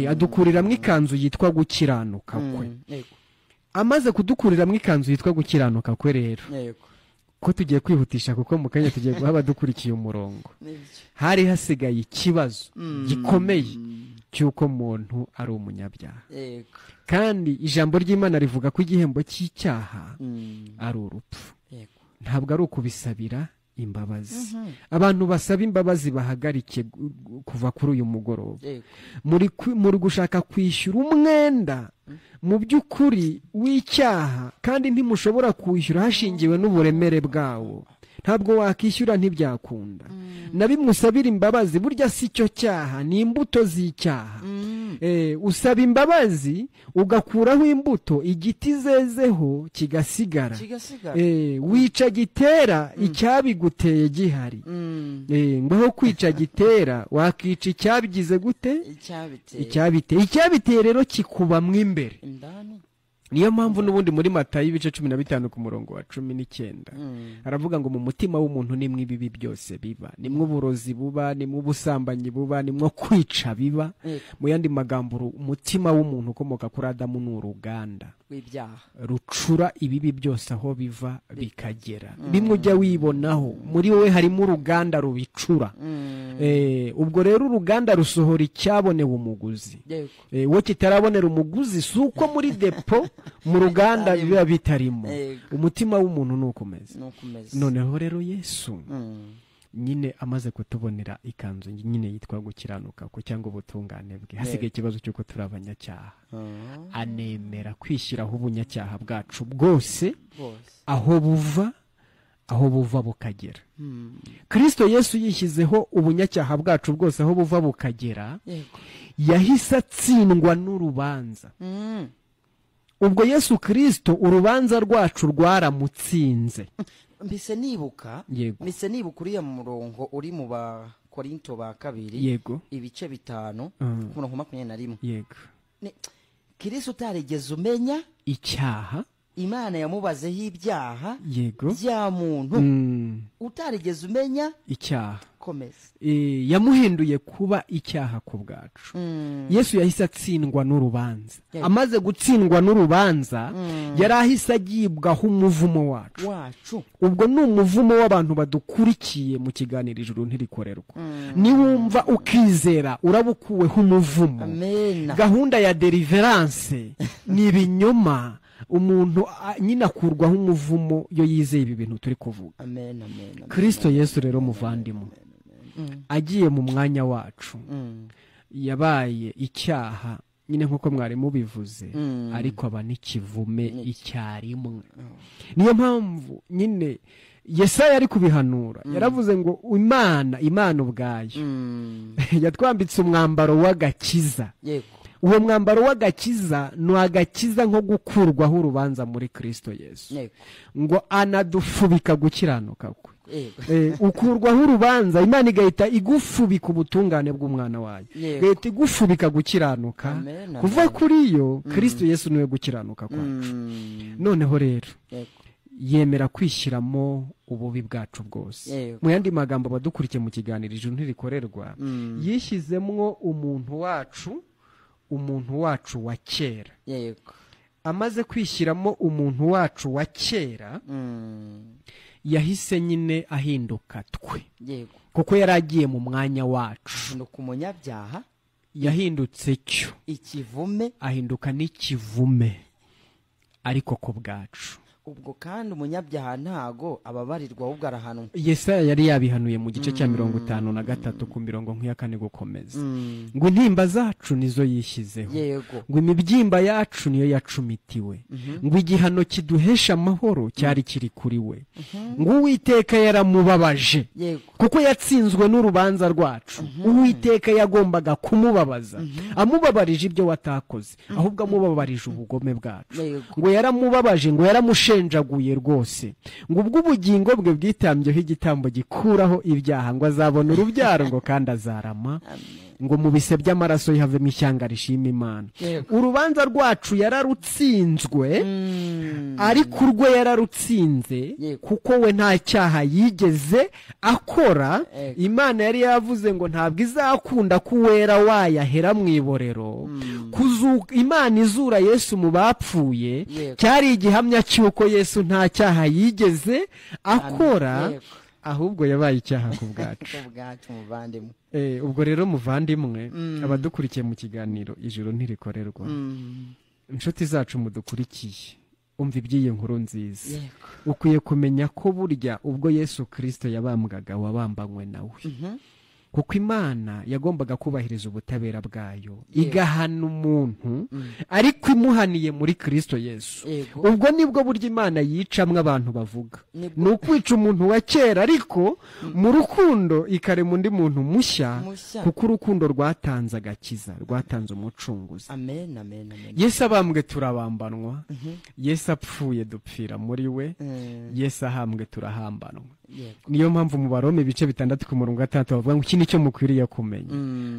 Adukuriramo ikanzu yitwa gukiranuka kwe. Amaze kudukuriramo ikanzu yitwa gukiranuka kwe rero, ko tugiye kwihutisha kuko mu kanya tugiye guha abadukurikiye umurongo, hari hasigaye ikibazo gikomeye cy'uko muntu ari umunyabyaha. Kandi ijambo ry'Imana rivuga ko igihembo cy'icyaha ari urupfu, ntabwo ari ukubisabira imbabazi. Abantu basaba imbabazi bahagarike kuva kuri uyu mugoroba. Muri gushaka kwishyura umwenda mu by'ukuri w'icyaha, kandi ntimushobora kwishyura hashingiwe n'uburemere bwawo. ntabwo wakishyura ntibyakunda na bimwe usabira imbabazi burya si cyo cyaha ni imbuto z'icyaha usaba imbabazi ugakuraho imbuto igiti zezeho kigasigara wica gitera icyabiguteye gihari ngaho kwica gitera wakica icyabigize gute icyabiteye rero kikubamwo imbere niyo mpamvu n'ubundi muri Matayo ibice 15 ku murongo wa 19 aravuga ngo mu mutima w'umuntu nimwe ibibi byose biba nimwe uburozi buba nimwe ubusambanyi buba nimwe kwica biba mu yandi magambo umutima w'umuntu ukomoka kuri Adamu n'uruganda rucura ibibi byose aho biva bikagera bimwe ujya wibonaho muri wowe harimo uruganda rubicura ubwo rero uruganda rusohora icyabonewe umuguzi wowe kitarabonera umuguzi si uko muri depo mu ruganda biba bitarimo umutima w'umuntu nukomeza noneho rero Yesu nyine amaze kutubonera ikanzu nyine yitwa gukiranuka ko cyangwa ubutungane bwe hasigaye ikibazo cy'uko turi abanyacyaha anemera kwishyiraho ubunyacyaha bwacu bwose aho buva bukagera Kristo Yesu yishyizeho ubunyacyaha bwacu bwose aho buva bukagera yahise atsindwa n'urubanza ubwo Yesu Kristo urubanza rwacu rwaramutsinze mbese nibuka uriya murongo uri mu Bakorinto ba kabiri ibice 5 ku murongo 21 yego Kristo utarigeze umenya icyaha Imana yamubazeho ibyaha yego bya muntu utarigeze umenya icyaha komeza yamuhinduye kuba icyaha ku bwacu Yesu yahise atsindwa n'urubanza amaze gutsindwa n'urubanza yari ahise agibwaho umuvumo wacu ubwo ni umuvumo w'abantu badukurikiye mu kiganiro ijuru ntirikorerwa niwumva ukizera urabukuweho umuvumo gahunda ya deliverance ni ibinyoma umuntu nyine akurwaho umuvumo yo yizeye ibi bintu turi kuvuga Kristo Yesu rero muvandimwe agiye mu mwanya wacu yabaye icyaha nyine nk'uko mwari mubivuze ariko aba n'ikivume icyarimwe niyo mpamvu nyine Yesaya ari kubihanura yaravuze ngo Imana ubwayo yatwambitse umwambaro w'agakiza uwo mwambaro w'agakiza ni agakiza nko gukurwaho urubanza muri Kristo Yesu ngo anadufubika gukiranuka kwe ukurwaho urubanza Imana igahita igufubika ubutungane bw'umwana wayo igahita igufubika gukiranuka kuva kuri yo Kristo Yesu niwe gukiranuka kwacu noneho rero yemera kwishyiramo ububi bwacu bwose mu yandi magambo badukurikiye mu kiganiro ijuru ntirikorerwa yishyizemwo umuntu wacu wa kera amaze kwishyiramo umuntu wacu wa kera yahise nyine ahinduka twe kuko yari agiye mu mwanya wacu umunyabyaha yahindutse cyo ikivume ahinduka n'ikivume ariko ko bwacu ubwo kandi umunyabyaha ntago ababarirwa ahubwo arahanwa Yesaya yari yabihanuye mu gice cya 53 ku mirongo nk'iya 4 gukomeza ngo intimba zacu nizo yishyizeho ngo imibyimba yacu niyo yacumitiwe ngo igihano kiduhesha amahoro cyari kiri kuri we ngo Uwiteka yaramubabaje kuko yatsinzwe n'urubanza rwacu Uwiteka yagombaga kumubabaza amubabarije ibyo watakoze ahubwo amubabarije ubugome bwacu ngo yaramubabaje ngo yaramushenjaguye rwose ngo ubwo ubugingo bwe bwitambyeho igitambo gikuraho ibyaha ngo azabona urubyaro ngo kandi azarama ngo mu bise by'amaraso yihavemo ishyanga rishima Imana urubanza rwacu yararutsinzwe ariko urwe yararutsinze kuko we nta cyaha yigeze akora Imana yari yavuze ngo ntabwo izakunda ko uwera wayahera mu iborero Imana izura Yesu mu bapfuye cyari igihamya cy'uko Yesu nta cyaha yigeze akora ahubwo yabaye icyaha ku bwacu ubwo rero muvandimwe abadukurikiye mu kiganiro ijuru ntirikorerwa inshuti zacu mudukurikiye umva iby'iyi nkuru nziza ukwiye kumenya ko burya ubwo Yesu Kristo yabambwaga wabambanywe nawe kuko imana yagombaga kubahiriza ubutabera bwayo igahana umuntu ariko imuhaniye muri Kristo Yesu. Ubwo nibwo buryo imana yicamwe abantu bavuga ni ukwica umuntu wa kera ariko mu rukundo ikarema undi muntu mushya, kuko urukundo rwatanze agakiza, rwatanze umucunguzi. Amen, amen, amen. Yesu abambwe turabambanwa, Yesu apfuye dupfira muri we, Yesu ahambwe turahambanwa. Niyo mpamvu mu Barome ibice 6:6 bavuga ngo iki nicyo mukwiriye kumenya,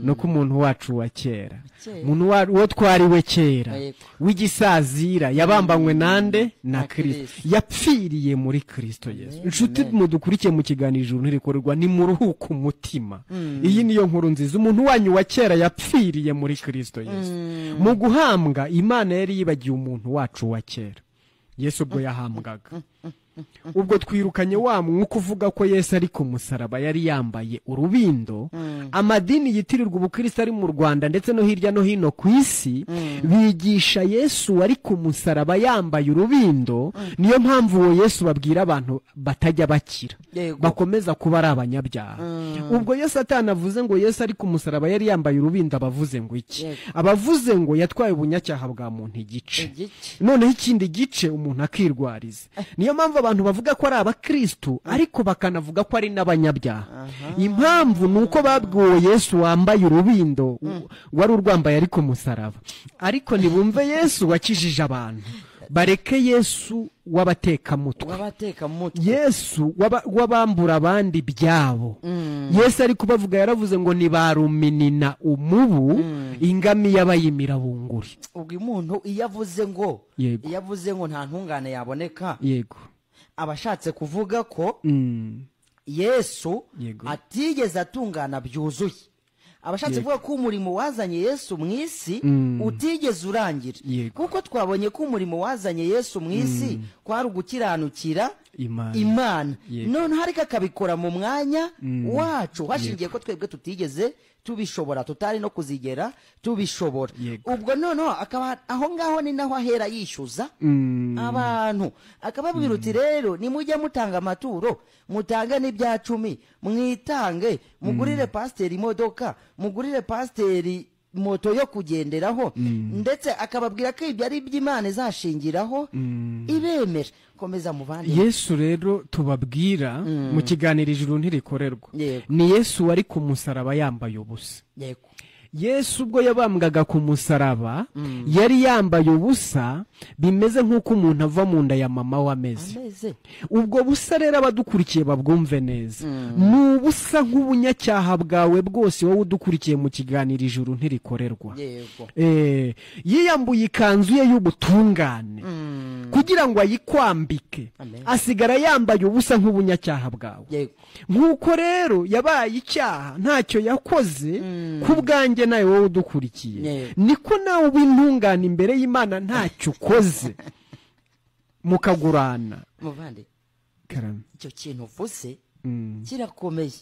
no ko umuntu wacu wa kera, umuntu wo twariwe kera w'igisazira yabambanywe nande na Kristo, yapfiriye muri Kristo Yesu. Inshuti mudukurikiye mu kiganiro ntirikorerwa, ni mu ruhuko umutima. Iyi niyo nkuru nziza, umuntu wanyu wa kera yapfiriye muri Kristo Yesu. Mu guhambwa Imana yari yibagiye umuntu wacu wa kera. Yesu ubwo yahambwaga, ubwo twirukanye wa mwuka uvuga ko Yesu ari ku musaraba yari yambaye urubindo. Amadini yitirirwa ubukristo ari mu Rwanda ndetse no hirya no hino ku isi bigisha Yesu ari ku musaraba yambaye urubindo. Niyo mpamvu uwo Yesu babwira abantu batajya bakira, bakomeza kuba ari abanyabyaha. Ubwo Yesu atanavuze ngo Yesu ari ku musaraba yari yambaye urubindo, abavuze ngo iki? Abavuze ngo yatwaye ubunyacyaha bwa muntu igice, noneho ikindi gice umuntu akirwariza. Niyo mpamvu abantu bavuga ko ari abakristo ariko bakanavuga ko ari n'abanyabyaha. Impamvu nuko babwiwe Yesu wambaye urubindo wari urwambaye ari ku musaraba. Ariko nibumve Yesu wakijije abantu, bareke Yesu wabatekamutwe, Yesu wabambura abandi byabo. Yesu ari kubavuga yaravuze ngo ni baruminina umubu ingamiya bayimira bunguri. Ubwo umuntu iyavuze ngo nta ntungane yaboneka, yego, abashatse kuvuga ko Yesu atigeze atungana byuzuye. Abashatse kuvuga ko umurimo wazanye Yesu mu isi utigeze urangira, kuko twabonye ko umurimo wazanye Yesu mu isi kwari ugukiranukira Imana. None hariko akabikora mu mwanya wacu, hashingiye ko twebwe tutigeze tubishobora, tutari no kuzigera tubishobora. Ubwo noneho akaba aho ngaho ni naho ahera yishyuza abantu, akababwira uti rero nimujye mutanga amaturo, mutange n'ibya 10, mwitange, mugurire pasiteri imodoka, mugurire pasiteri moto yo kugenderaho, ndetse akababwira ko ibyo ari iby'Imana izashingiraho ibemera. Komeza muvandi. Yesu rero tubabwira mu kiganiro ijuru ntirikorerwa, ni Yesu wari ku musaraba yambaye ubusa. Yesu ubwo yabambwaga ku musaraba yari yambaye ubusa, bimeze nk'uko umuntu ava mu nda ya mama wameze. Ubwo busa rero abadukurikiye babwumve neza, ni ubusa nk'ubunyacyaha bwawe bwose wowe udukurikiye mu kiganiro ijuru ntirikorerwa. Yiyambuye ikanzu ye y'ubutungane kugira ngo ayikwambike, asigara yambaye ubusa nk'ubunyacyaha bwawe. Nk'uko rero yabaye icyaha ntacyo yakoze ku bwanjye nawe wowe udukurikiye, niko nawe ubintungana imbere y'Imana ntacyo ukoze mukagurana. Muvande, icyo kintu uvuze kirakomeye,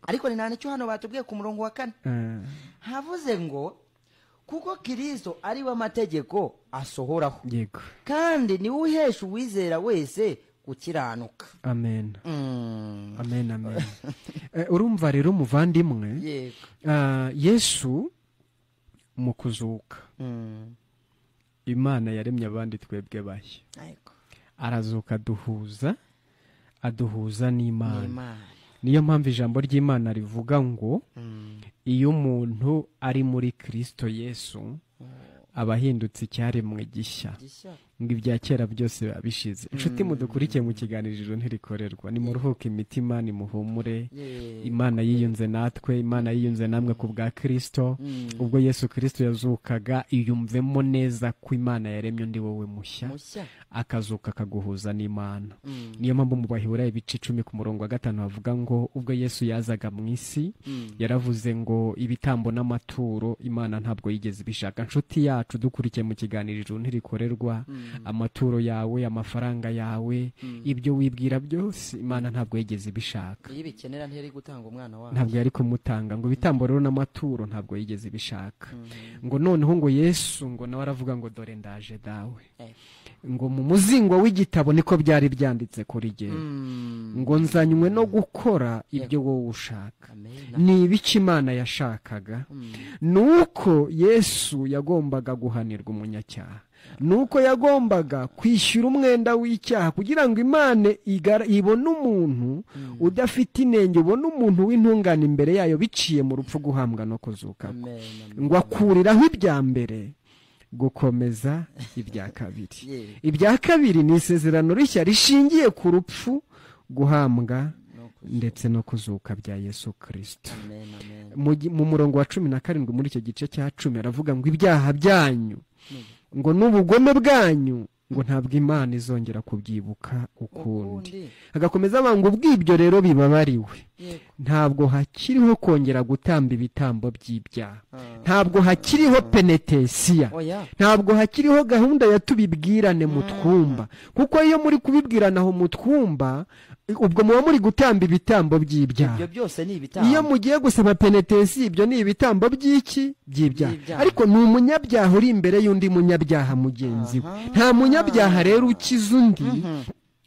ariko ni nane cyo hano batubwiye ku murongo wa 4 havuze ngo kuko Kristo ari we amategeko asohoraho, kandi ni uhesha uwizera wese gukiranuka. Amen. Amen, amen. Urumva rero muvandimwe, Yesu mu kuzuka Imana yaremye abandi twebwe bashya, arazuka aduhuza n'Imana. Niyo mpamvu ijambo ry'Imana rivuga ngo iyo umuntu ari muri Kristo Yesu abahindutse icyaremwe gishya, ngo ibya kera byose babishize. Inshuti mudukurikiye mu kiganiro ntirikorerwa, ni muruhuke imitima, ni muhumure. Imana yiyunze natwe, Imana yiyunze namwe ku bwa Kristo. Ubwo Yesu Kristo yazukaga, iyumvemo neza ko Imana yaremye undi wowe mushya, akazuka akaguhuza n'Imana. Niyo mpamvu mu Baheburayo ibice 10 ku murongo wa 5 bavuga ngo ubwo Yesu yazaga mu isi yaravuze ngo ibitambo n'amaturo Imana ntabwo yigeze bishaka. Inshuti yacu dukurikiye mu kiganiro ntirikorerwa, amaturo yawe, amafaranga yawe, ibyo wibwira byose Imana ntabwo yigeze ibishaka. iyo ibikenera ntiyari gutanga umwana wawe, ntabwo yari kumutanga. ngo ibitambo rero n'amaturo ntabwo yigeze ibishaka. ngo noneho ngo Yesu ngo nawe aravuga ngo dore ndaje dawe. ngo mu muzingo w'igitabo niko byari byanditse kuri jye, ngo nzanywe no gukora ibyo wowe ushaka. ni ibiki Imana yashakaga? nuko Yesu yagombaga guhanirwa umunyacyaha, nuko yagombaga kwishyura umwenda w'icyaha, kugira ngo Imana ibone umuntu udafite inenge, ubone umuntu w'intungane imbere yayo, biciye mu rupfu, guhambwa no kuzuka. ngo akuriraho ibya mbere, gukomeza ibya kabiri. ibya kabiri ni isezerano rishya rishingiye ku rupfu, guhambwa ndetse no kuzuka bya Yesu Kristo. mu murongo wa 17 muri icyo gice cya 10 aravuga ngo ibyaha byanyu ngo n'ubugome bwanyu ngo ntabwo Imana izongera kubyibuka ukundi. agakomeza avuga ngo ubw'ibyo rero bibabariwe, ntabwo hakiriho kongera gutamba ibitambo by'ibyaha, ntabwo hakiriho penetesiya, ntabwo hakiriho gahunda ya tubibwirane mu twumba, kuko iyo muri kubibwirana aho mu twumba ubwo muba muri gutamba ibitambo by'ibyaha. ibyo byose ni ibitambo. iyo mugiye gusaba penetesi, ibyo ni ibitambo by'iki? by'ibyaha. ariko ni umunyabyaha uri imbere y'undi munyabyaha mugenzi we. nta munyabyaha rero ukiza undi.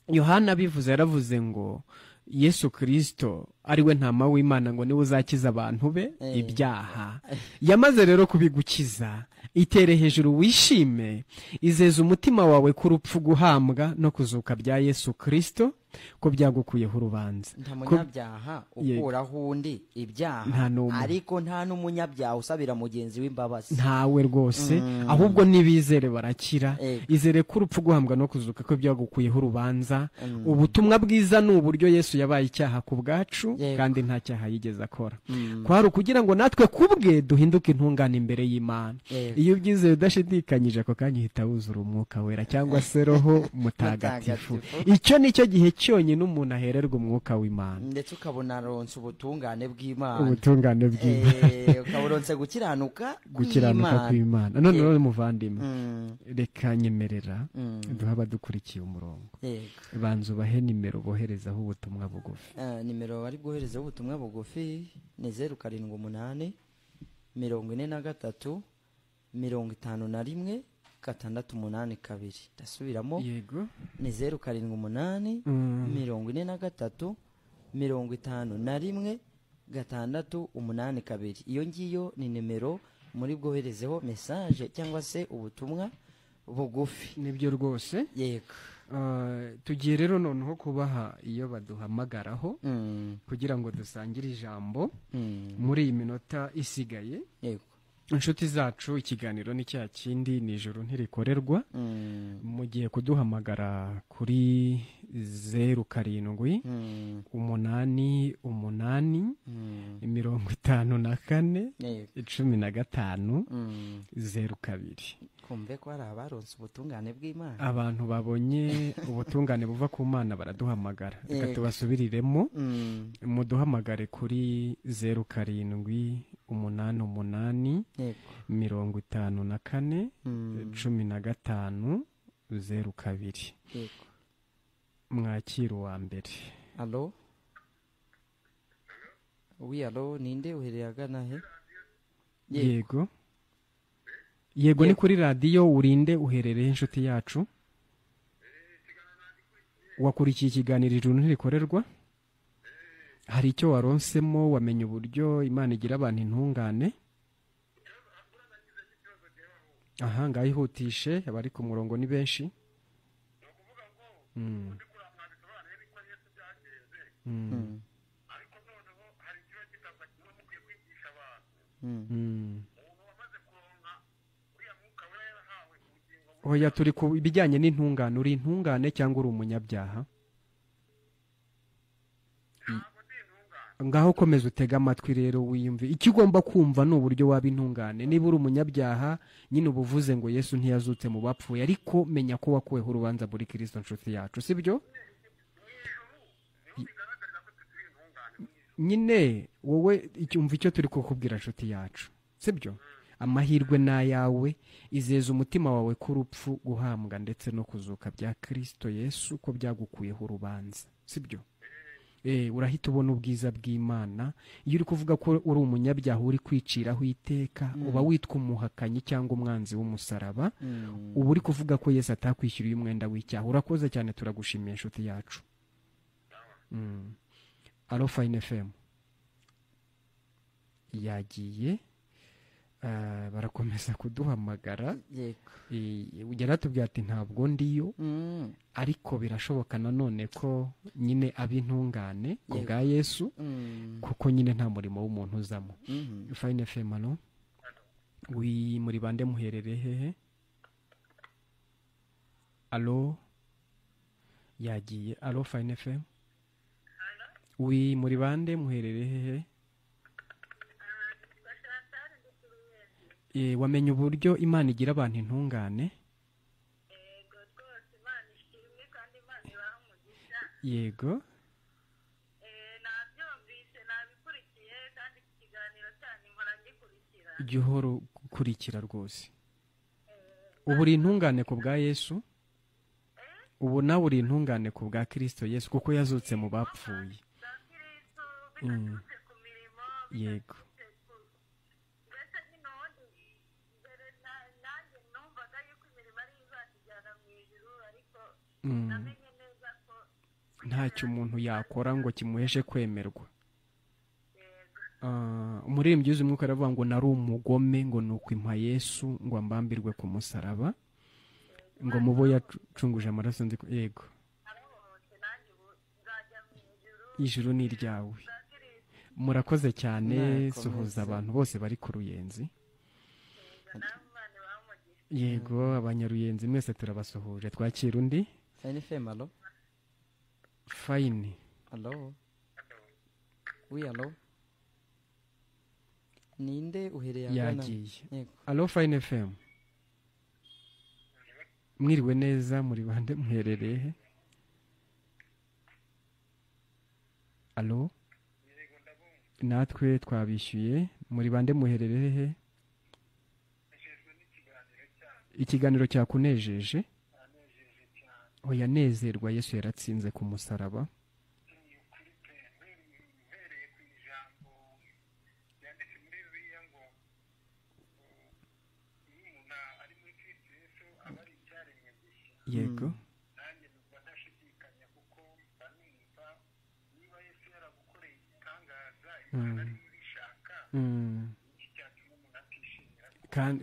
Yohana abivuze yaravuze ngo Yesu Kristo ari we ntama w'Imana, ngo niwe uzakiza abantu be ibyaha. yamaze rero kubigukiza. itere hejuru wishime, izeza umutima wawe ku rupfu, guhambwa no kuzuka bya Yesu Kristo, ko byagukuyeho urubanza. nta munyabyaha ukuraho undi ibyaha, ariko nta n'umunyabyaha usabira mugenzi w'imbabazi. ntawe rwose. ahubwo nibizere barakira. izere ko urupfu, guhambwa no kuzuka ko byagukuyeho urubanza. ubutumwa bwiza ni uburyo Yesu yabaye icyaha ku bwacu, kandi nta cyaha yigeze akora. kwari ukugira ngo natwe kubwe duhinduke intungane imbere y'Imana. iyo ubyizeye udashidikanyije, ako kanya uhita wuzura umwuka wera, cyangwa se Roho Mutagatifu. icyo nicyo gihe cyonyine umuntu ahererwa umwuka w'Imana, ndetse ukabona aronse ubutungane bw'Imana. ubutungane bw'Imana, ukaburonse gukiranuka kw'Imana. none muvandimwe, reka nyemerera duha abadukurikiye umurongo. banza ubahe nimero boherezaho ubutumwa bugufi. nimero bari bwoherezeho ubutumwa bugufi ni 078 43 51 682. ndasubiramo, yego, ni 078 43 51 682. iyo ngiyo ni nimero muri bwoherezeho message cyangwa se ubutumwa bugufi. nibyo rwose. yego. tugiye rero noneho kubaha iyo baduhamagaraho, kugira ngo dusangire ijambo muri iyi minota isigaye. yego. inshuti zacu, ikiganiro ni cya kindi, ni ijoro ntirikorerwa. mugiye kuduhamagara kuri 07 8 8 54 15 02. kumve ko hari abaronse ubutungane bw'Imana. abantu babonye ubutungane buva ku Mana baraduhamagara. reka tubasubiriremo. muduhamagare kuri 07 88 54 15 02. mwakira uwa mbere. Allo? Allo, ninde uhereye agana he? yego. yego, ni kuri radiyo. urinde uherereye inshuti yacu? wakurikiye ikiganiro ijoro ntirikorerwa? hari icyo waronsemo? wamenye uburyo Imana igira abantu intungane? aha, ngaho ihutishe, abari ku murongo ni benshi. oya, turi ku bijyanye n'intungane. uri intungane cyangwa uri umunyabyaha? ngaho komeza utega amatwi rero wiyumve. icyo ugomba kumva ni uburyo waba intungane. niba uri umunyabyaha, nyine uba uvuze ngo Yesu ntiyazutse mu bapfuye, ariko menya ko wakuweho urubanza muri Kristo, nshuti yacu, sibyo? nyine wowe umva icyo turi kukubwira, nshuti yacu, sibyo? amahirwe ni ayawe. Izeza umutima wawe ko urupfu, guhambwa ndetse no kuzuka bya Kristo Yesu ko byagukuyeho urubanza, sibyo? Urahita ubona ubwiza bw'Imana. Iyo uri kuvuga ko uri umunyabyaha uri kwiciraho iteka, uba witwa umuhakanyi cyangwa umwanzi w'umusaraba. Uba uri kuvuga ko Yesu atakwishyuriye umwenda w'icyaha. Urakoze cyane, turagushimiye inshuti yacu. Alo Fine FM yagiye, barakomeza kuduhamagara. Yaratubwiye ati ntabwo ndiyo, ariko birashoboka nanone ko nyine ab'intungane ku bwa Yesu, kuko nyine nta murimo w'umuntu uzamo. Fine FM, alo, muri bande muherereye hehe? Alo, yagiye. Alo Fine FM, muri bande muherereye hehe? Wamenye uburyo Imana igira abantu intungane? Yego rwose, Imana ishimwe kandi Imana ibaha umugisha. Yego. Nabyumvise, nabikurikiye kandi iki kiganiro cyanyu mpora ngikurikira. Jya uhora ukurikira rwose. Ubu uri intungane ku bwa Yesu? Ubu nawe uri intungane ku bwa Kristo Yesu kuko yazutse mu bapfuye. Yego. Ntacyo umuntu yakora ngo kimuheshe kwemerwa. Umuririmbyi uzi umwuka aravuga ngo nari umugome, ngo nuko impa Yesu ngo ambambirwe ku musaraba, ngo mubo yacunguje amaraso nzi. Yego, ijuru ni iryawe. Murakoze cyane, suhuza abantu bose bari ku Ruyenzi. Yego, abanyaruyenzi mwese turabasuhuje. Twakira undi. Fine FM, alo. Fine. Alo. Alo. Ninde uhereye agana? Yagiye. Alo Fine FM. Mwiriwe neza, muri bande muherereye he? Alo. Natwe twabishyuye. Muri bande muherereye he? Ikiganiro cyakunejeje? Oya, nezerwa, Yesu yaratsinze ku musaraba. Yego.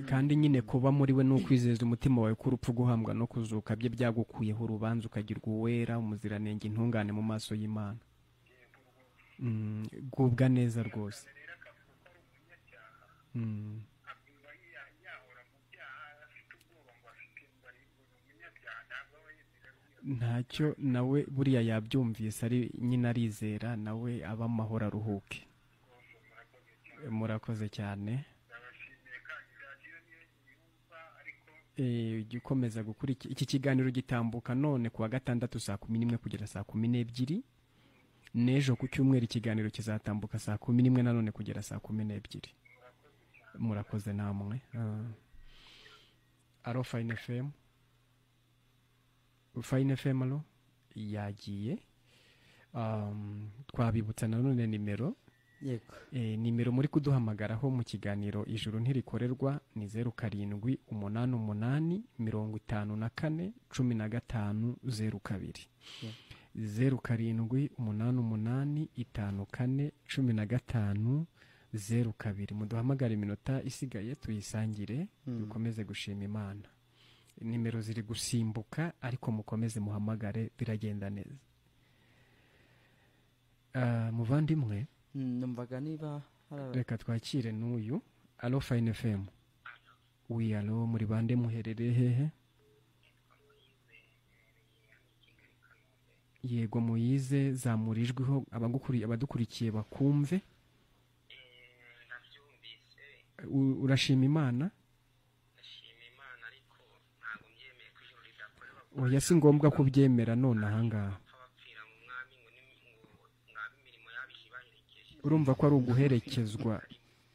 Kandi nyine kuba muri we n'ukwizeza umutima wawe ko urupfu, guhambwa no kuzuka bye byagukuyeho urubanza, ukagirwa uwera, umuziranenge, intungane mu maso y'Imana. Gubwa neza rwose. Ntacyo, nawe buriya yabyumvise, ari nyine arizera, nawe aba amahoro, aruhuke. Murakoze cyane. Ujya ukomeza gukurikira iki kiganiro. Gitambuka none kuwa gatandatu saa 11 kugera saa 12. N'ejo ku cyumweru ikiganiro kizatambuka saa 11 nanone kugera saa 12. Murakoze namwe. Alo Fine FM. Fine FM, alo, yagiye. Twabibutsa nanone nimero. Yego. Nimero muri kuduhamagaraho mu kiganiro ijuru ntirikorerwa ni 0788 54 15 02. 0788 54 15 02. Muduhamagara iminota isigaye tuyisangire, dukomeze gushima Imana. Nimero ziri gusimbuka, ariko mukomeze muhamagare, biragenda neza. Muvandimwe, numvaga niba reka twakire n'uyu. Alo Fine FM. Alo, muri bande muherereye hehe? Yego, muyize, zamurijweho abadukurikiye bakumve. Urashima Imana? Oya, si ngombwa kubyemera none ahangaha. Urumva ko ari uguherekezwa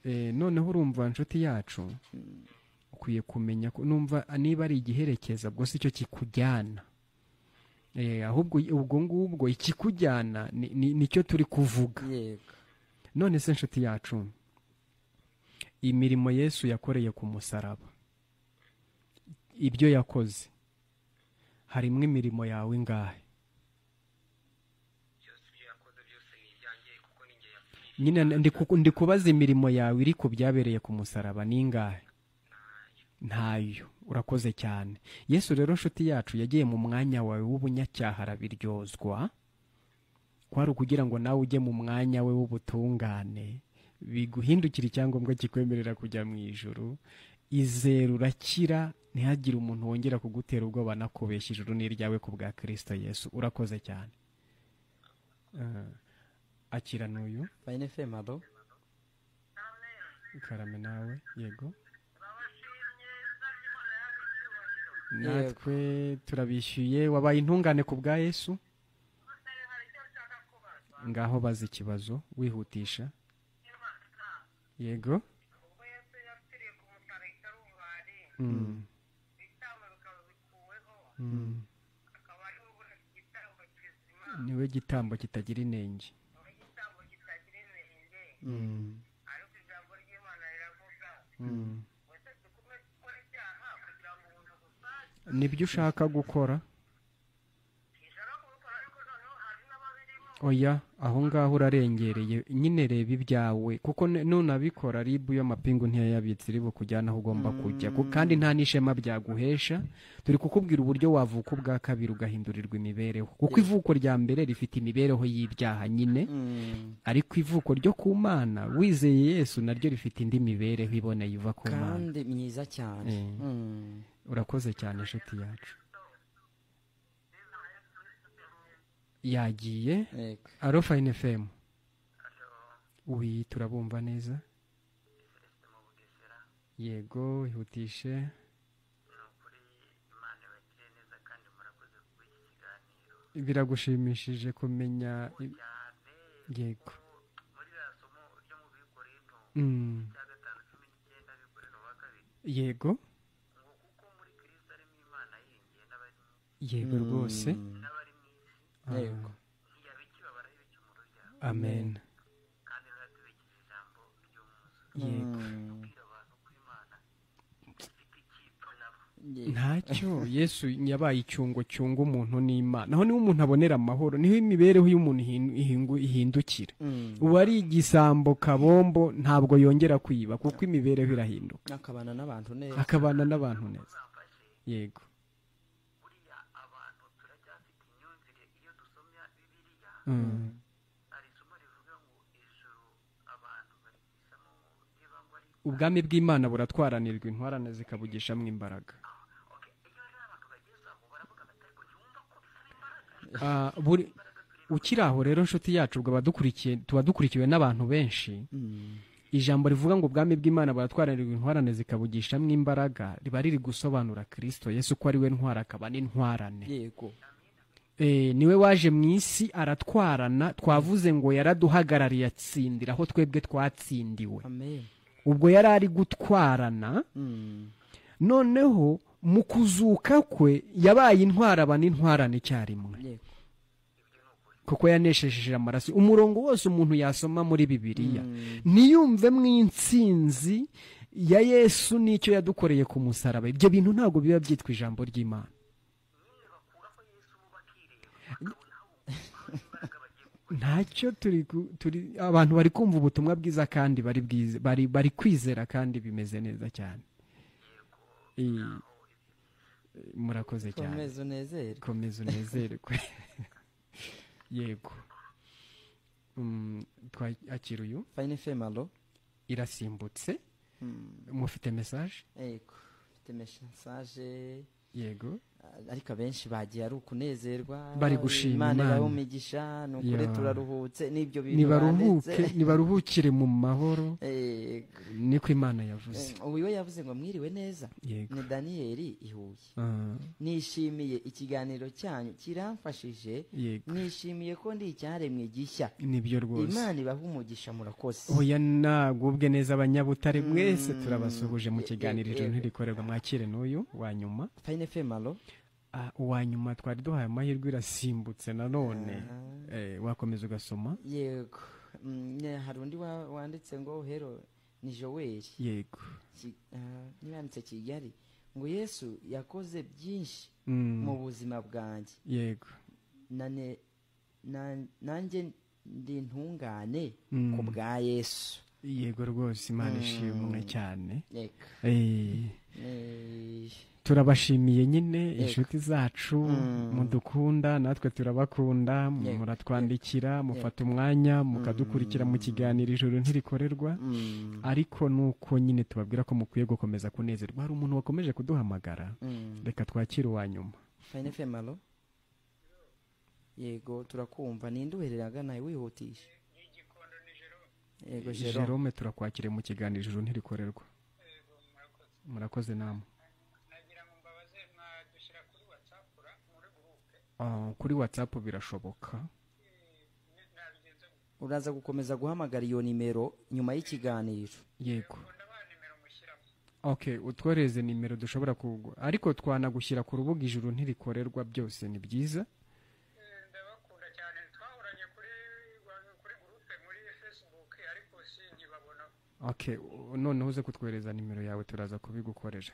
noneho urumva inshuti yacu ukwiye kumenya ko numva niba ari igiherekeza ubwo si cyo kikujyana. Ahubwo ubwo ngubwo ikikujyana nicyo turi kuvuga. yego None se inshuti yacu, imirimo Yesu yakoreye ku musaraba, ibyo yakoze, harimo imirimo yawe ingahe? Nyine ndi kubaza imirimo yawe iri ku byabereye ku musaraba ni ingahe? Ntayo. Urakoze cyane. Yesu rero nshuti yacu yagiye mu mwanya wawe w'ubunyacyaha arabiryozwa, kwari ukugira ngo nawe ujye mu mwanya we w'ubutungane, biguhindukira icyangombwa kikwemerera kujya mu ijuru. Izere urakira, ntihagire umuntu wongera kugutera ubwoba nakubeshya. Ijuru ni iryawe ku bwa Kristo Yesu. Urakoze cyane. Akira n'uyu Fine FM alo. Karame nawe. Yego, Yego. natwe turabishyuye. Wabaye intungane ku bwa Yesu. Ngaho baza ikibazo wihutisha. Yego. ubwo yesu yapfiriye ku musaraba i Karuvali, ibitambo bikaba bikuweho, akaba ari we ubona igitambo kizima, Niwe gitambo kitagira inenge. ni igitambo kitagira inenge. Mm. Ariko ijambo ry'Imana riravuga wese dukomeze gukora icyaha kugira ngo ubuntu busage. Nibyo ushaka gukora? Ijana kubikora, ariko noneho hari n'ababirimo. Oya, aho ngaho urarengereye. Nyine reba ibyawe, kuko nunabikora ribu y'amapingu ntiyayabitse iri bukujyana aho ugomba kujya, kandi nta n'ishema byaguhesha. Turi kukubwira uburyo wavuka ubwa kabiri ugahindurirwa imibereho, kuko ivuko rya mbere rifite imibereho y'ibyaha nyine, ariko ivuko ryo ku Mana wizeye Yesu naryo rifite indi mibereho iboneye iva ku Mana. kandi myiza cyane. Urakoze cyane inshuti yacu. Yagiye. Yego. Alo Fine FM. Turabumva neza. Yego, ihutishe. Biragushimishije kumenya yego. Yego. Yego rwose. Yego. Amen. Yego. Ntacyo Yesu yabaye icyungo cyunga umuntu n'Imana. Naho niho umuntu abonera amahoro, niho imibereho y'umuntu ihindukira. Ubu ari igisambo kabombo ntabwo yongera kwiba, kuko imibereho irahinduka. akabana n'abantu neza. Akabana n'abantu neza. Yego. Ubwami bw'Imana buratwaranirwa, intwarane zikabugishamo imbaraga. Ukiri aho rero nshuti yacu, ubwo tuba dukurikiwe n'abantu benshi. Ijambo rivuga ngo ubwami bw'Imana buratwaranirwa, intwarane zikabugishamo imbaraga, riba riri gusobanura Kristo Yesu ko ari we ntwara akaba n'intwarane. Yego. Niwe waje mu isi aratwarana. Twavuze ngo yaraduhagarariye atsindira aho twebwe twatsindiwe. Amen. Ubwo yari ari gutwarana. Noneho mu kuzuka kwe yabaye intwara aba n'intwarane icyarimwe. Yego. Kuko yanesheje amaraso. Umurongo wose umuntu yasoma muri Bibiliya niyumve mu intsinzi ya Yesu n'icyo yadukoreye ku musaraba. Ibyo bintu ntabwo biba byitwa ijambo ry'Imana. Ntacyo abantu bari kumva ubutumwa bwiza kandi bari kwizera kandi bimeze neza cyane. Murakoze cyane. Komeza unezerwe. Komeza unezerwe. Yego. Twakira uyu. Fine FM alo. Irasimbutse. Mufite message? Yego. Mfite message. Yego. Ariko abenshi bagiye ari ukunezerwa, bari gushima Imana ibahumigisha, nukuri turaruhutse n'ibyo bintu nibaruhukire mu mahoro. niko imana yavuze. ubu iyo yavuze ngo mwiriwe neza Yego. ni daniyeli ihuye. Ah, nishimiye ikiganiro cyanyu kiramfashije. yego. nishimiye ko ndi icyaremwe gishya. nibyo rwose. imana ibaha umugisha murakoze. oya nagubwe neza abanyabutare mwese Mm. turabasuhuje mu kiganiro Yego. ntirikorerwa. mwakire n'uyu wa nyuma. Fine Femalo. uwa nyuma twari duhaye amahirwe irasimbutse nanone. Wakomeza ugasoma. yego. hari undi wanditse ngo hero ni Joel. yego. nibanditse Kigali ngo Yesu yakoze byinshi Mm. mu buzima bwanjye. yego. nanjye ndi intungane Mm. ku bwa Yesu. yego rwose imana ishimwe cyane. Yego. turabashimiye nyine Yego. inshuti zacu mudukunda natwe turabakunda. Yego. muratwandikira mufata umwanya mukadukurikira mu kiganiro ijoro ntirikorerwa. ariko nuko nyine tubabwira ko mukwiye gukomeza kunezerwa. hari umuntu wakomeje kuduhamagara. reka twakire uwa nyuma. Fine Femalo. yego turakumva. ninde uhereraga nawe wihutisha? yego Jerome. Jerome turakwakire mu kiganiro ijoro ntirikorerwa. murakoze namwe. kuri WhatsApp birashoboka. uraza gukomeza guhamagara iyo nimero nyuma y'ikiganiro. yego. utworeze nimero dushobora ariko twanagushyira ku rubuga ijuru ntirikorerwa. byose ni byiza. ndabakunda cyane. twahoranye kuri gurupe muri Facebook ariko sinkibabona. noneho uze kutwereza nimero yawe turaza kubigukorera.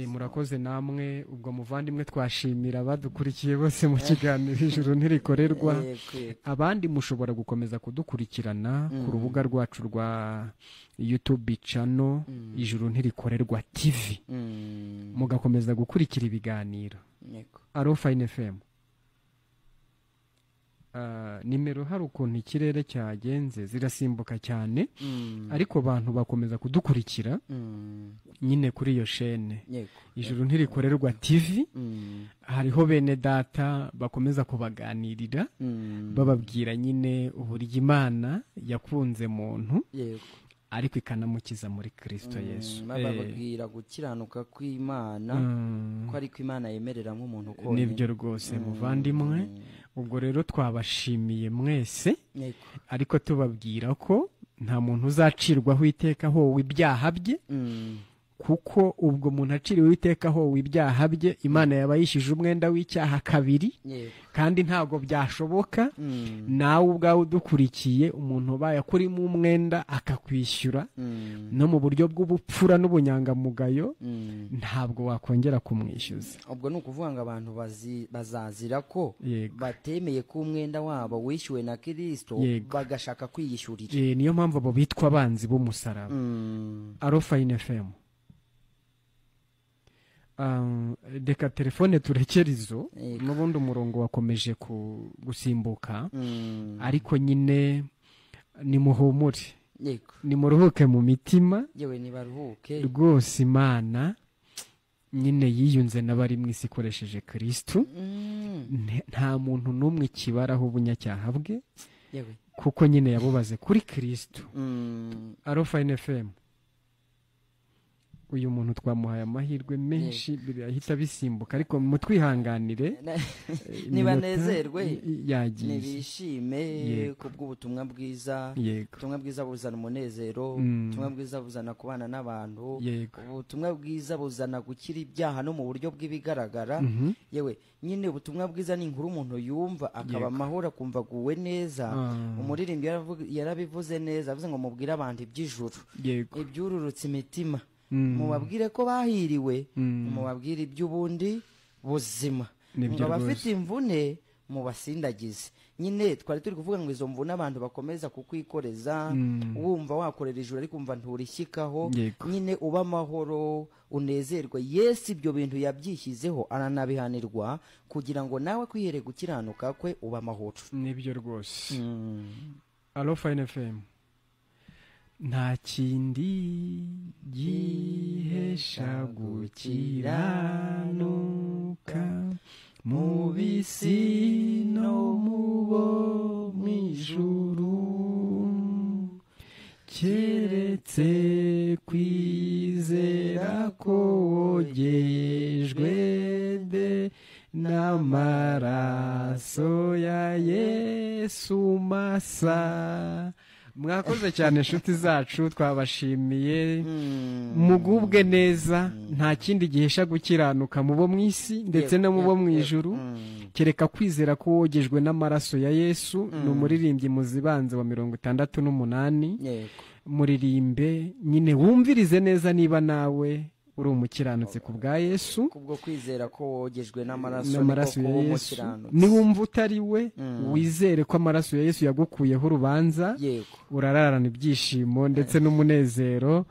murakoze namwe. ubwo muvandimwe twashimira abadukurikiye bose mu kiganiro ijuru ntirikorerwa. abandi mushobora gukomeza kudukurikirana ku rubuga rwacu rwa YouTube channel ijuru ntirikorerwa TV. mugakomeza gukurikira ibiganiro. Alo Fine FM. nimero hari ukuntu ikirere cyagenze zirasimbuka cyane. ariko abantu bakomeza kudukurikira nyine kuri iyo shene ijuru ntirikorerwa TV. hariho bene data bakomeza kubaganirira bababwira nyine uburyo Imana yakunze muntu ariko ikanamukiza muri Kristo Yesu. bababwira gukiranuka kw'Imana ko ariko Imana yemerera nk'umuntu ko nibyo rwose muvandimwe. ubwo rero twabashimiye mwese ariko tubabwira ko nta muntu uzacirwaho iteka ahowe ibyaha bye. kuko ubwo muntu aciriwe iteka ahowe ibyaha bye Imana yaba yishyuje umwenda w'icyaha kabiri. kandi ntabwo byashoboka. nawe ubwawe udukurikiye umuntu ubaye akurimo umwenda akakwishyura no mu buryo bw'ubupfura n'ubunyangamugayo ntabwo wakongera kumwishyuza. ubwo ni ukuvuga ngo abantu bazazira ko batemeye ko umwenda wabo wishyuwe na Kristo bagashaka kwiyishyurira. niyo mpamvu abo bitwa abanzi b'umusaraba. Alo Fine FM. reka telefone turekere izo. n'ubundi umurongo wakomeje gusimbuka. ariko nyine nimuhumure. nimuruhuke mu mitima. yewe nibaruhuke rwose Imana nyine yiyunze n'abari mu isi ikoresheje Kristo. nta muntu n'umwe kibaraho ubunyacyaha bwe kuko nyine yabubaze kuri Kristo. Alo Fine FM. uyu muntu twamuhaye amahirwe menshi birahita bisimbuka ariko mutwihanganire. nibanezerwe yagiye. nibishime kubw'ubutumwa bwiza. ubutumwa bwiza buzana umunezero. ubutumwa bwiza buzana kubana n'abantu. ubutumwa bwiza buzana gukira ibyaha no mu buryo bw'ibigaragara. yewe nyine ubutumwa bwiza ni inkuru umuntu yumva akaba amahoro akumva aguwe neza. umuririmbyi yarabivuze neza avuze ngo mubwire abantu iby'ijuru ibyururutse imitima. mubabwire ko bahiriwe. mubabwire iby'ubundi buzima. ngo abafite imvune mubasindagize. nyine twari turi kuvuga ngo izo mvune abantu bakomeza kukwikoreza wumva wakorera ijuru ariko umva nturishyikaho. nyine uba amahoro unezerwe. Yesu ibyo bintu yabyishyizeho aranabihanirwa kugira ngo nawe kwihere gukiranuka kwe uba amahoro. nibyo rwose. Alo Fine FM. nta kindi gihesha gukiranuka mu bisi no mu bo mu ijuru keretse kwizera ko wogejwe de n'amaraso ya Yesu masa. Mwakoze cyane inshuti zacu, twabashimiye. Mugubwe neza, nta kindi gihesha gukiranuka mu bo mu isi ndetse no mu bo mu ijuru kereka kwizera ko wogejwe n'amaraso ya Yesu. Ni umuririmbyi muzibanze wa 68. Muririmbe nyine wumvirize neza niba nawe uri umukiranutsi ku bwa Yesu, kubwo kwizera ko wogejwe n'amaraso ya Yesu. Niwumva utari we, wizere ko amaraso ya Yesu yagukuyeho urubanza, urararana ibyishimo ndetse n'umunezero.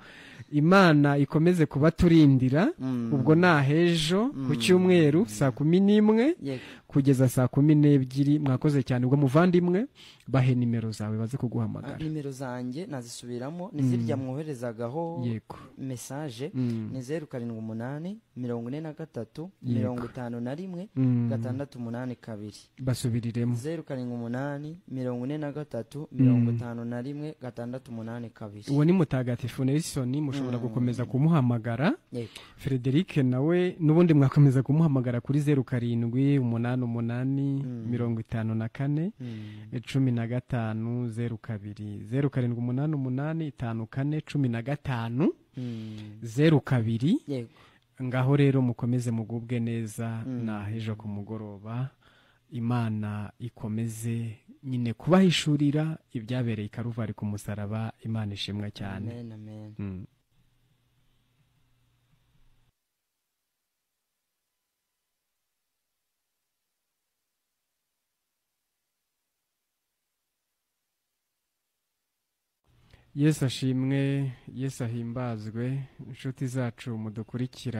Imana ikomeze kuba turindira. Ubwo nahejo ku cyumweru saa 11 kugeza saa 12. Mwakoze cyane. Ubwo muvandimwe, bahe nimero zawe baze kuguhamagara. Nimero zanjye nazisubiramo, nizirya mwoherezagaho message, ni 078 43 51 682. Basubiriremo 078 43 51 682. Uwo ni Mutagatifu Nelson. Mushobora gukomeza kumuhamagara. Frederic nawe nubundi mwakomeza kumuhamagara kuri 0788 54 15 02 0788 54 15 ngaho rero mukomeze mugubwe neza. Nahejo ku mugoroba Imana ikomeze nyine kubahishurira ibyabereye i Karuvari ku musaraba. Imana ishimwe cyane. Amen, amen. Yesu ashimwe, Yesu ahimbazwe. Inshuti zacu mudukurikira